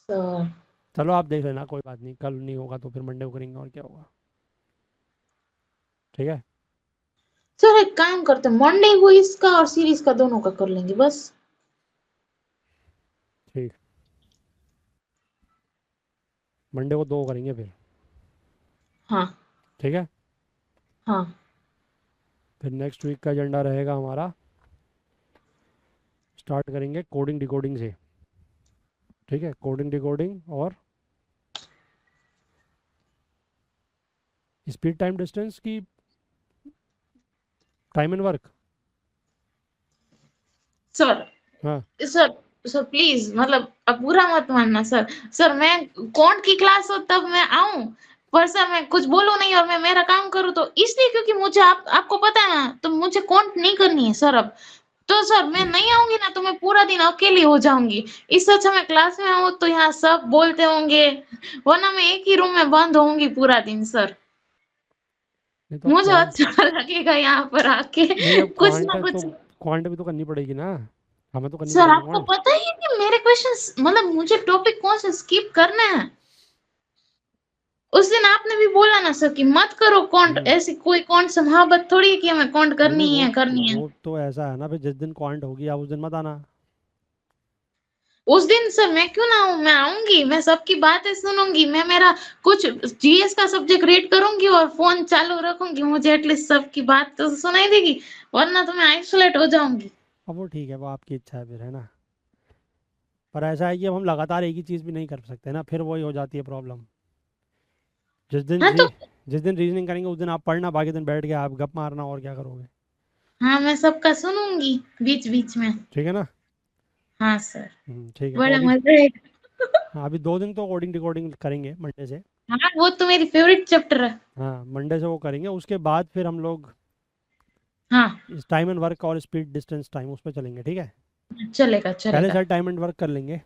सर चलो आप देख लेना, कोई बात नहीं, कल नहीं होगा तो फिर मंडे को करेंगे, और क्या होगा। ठीक है। सर एक काम करते हैं, मंडे को इसका और सीरीज का दोनों का कर लेंगे बस। ठीक, मंडे को दो करेंगे फिर। हाँ ठीक है। हाँ। फिर नेक्स्ट वीक का एजेंडा रहेगा हमारा, स्टार्ट करेंगे कोडिंग डिकोडिंग से। ठीक है, कोडिंग डिकोडिंग और स्पीड टाइम डिस्टेंस की, टाइम एंड वर्क। सर हाँ। सर सर प्लीज मतलब अब बुरा मत मानना सर। सर मैं कौन की क्लास हो तब मैं आऊं, पर सर मैं कुछ बोलूं नहीं और मैं मेरा काम करूं तो इसलिए क्योंकि मुझे आपको पता है ना, तो मुझे कौन नहीं करनी है सर अब। तो सर मैं नहीं आऊंगी ना तो मैं पूरा दिन अकेली हो जाऊंगी। इससे अच्छा मैं क्लास में आऊं तो यहाँ सब बोलते होंगे, वरना मैं एक ही रूम में बंद होंगी पूरा दिन सर। नहीं तो मुझे क्वांट, अच्छा लगेगा यहाँ पर आके नहीं अब कुछ क्वांट ना तो, कुछ। क्वांट भी तो करनी पड़ेगी ना, हमें तो करनी सर पड़ेगी आपको क्वांट। पता ही है कि मेरे क्वेश्चंस मतलब मुझे टॉपिक कौन सा स्किप करना है। उस दिन आपने भी बोला ना सर कि मत करो कॉन्ट, हम्म। ऐसी कोई कॉन्ट संभावत थोड़ी है कि हमें कॉन्ट नहीं नहीं, करनी वो है करनी है। वो तो ऐसा है ना, फिर जिस दिन क्वांट होगी आप उस दिन मत आना। उस दिन सर मैं क्यों ना आऊं, मैं आऊंगी, मैं सबकी बातें सुनूंगी, मैं मेरा कुछ जीएस का सब्जेक्ट रीड करूंगी और फोन चालू रखूंगी, मुझे एटलीस्ट सबकी बात तो सुनाई देगी, वरना तो मैं आइसोलेट हो जाऊंगी। अब वो ठीक है, वो आपकी इच्छा है फिर, है ना। पर ऐसा है कि अब हम लगातार एक ही चीज़ भी नहीं कर सकते ना, फिर वही हो जाती है प्रॉब्लम। जिस दिन हाँ जी, तो जिस दिन रीजनिंग करेंगे उस दिन आप पढ़ना, बाकी दिन बैठ के आप गप मारना, और क्या करोगे। हाँ मैं सबका सुनूंगी बीच बीच में। ठीक है ना। हाँ सर ठीक है, तो बड़ा अभी, मजा आएगा। हाँ अभी 2 दिन तो कोडिंग डिकोडिंग करेंगे मंडे से। हाँ वो तो मेरी फेवरेट चैप्टर है। हाँ मंडे से वो करेंगे, उसके बाद फिर हम लोग हाँ इस टाइम एंड वर्क और स्पीड डिस्टेंस टाइम उस पर चलेंगे, ठीक है। चलेगा पहले चलेगा। साइड टाइम एंड वर्क कर लेंगे।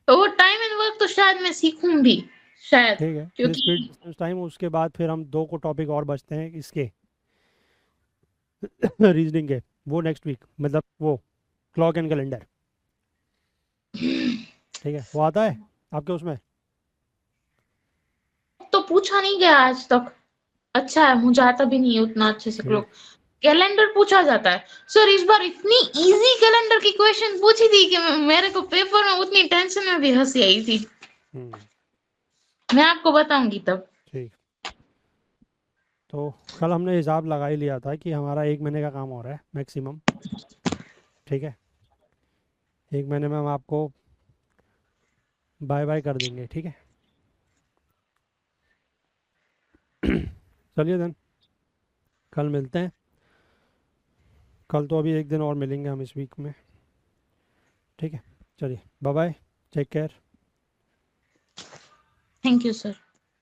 तो वो टाइम एंड वर्क तो शायद मैं सीखूं भी शायद, ठीक है, फिर स्पीड क्योंकि डिस्टेंस टाइम, उसके बाद फिर हम दो को टॉपिक और बचते हैं इसके रीजनिंग के, वो नेक्स्ट वीक, मतलब वो क्लॉक एंड कैलेंडर। ठीक है, वो आता है आपके उसमें। तो पूछा नहीं गया आज तक। अच्छा है मुझे आता भी नहीं है उतना अच्छे से ठीक। क्लोक। कैलेंडर पूछा जाता है सर, इस बार इतनी इजी कैलेंडर की क्वेश्चन पूछी थी कि मेरे को पेपर में उतनी टेंशन में भी हंसी आई थी। हम्म। मैं आपको बताऊंगी तब। ठीक। तो कल हमने हिसाब लगा ही लिया था कि हमारा 1 महीने का काम हो रहा है मैक्सिमम। ठीक है, 1 महीने में हम आपको बाय बाय कर देंगे, ठीक है। चलिए देन, कल मिलते हैं। कल तो अभी एक दिन और मिलेंगे हम इस वीक में। ठीक है, चलिए bye bye, take care. Thank you sir.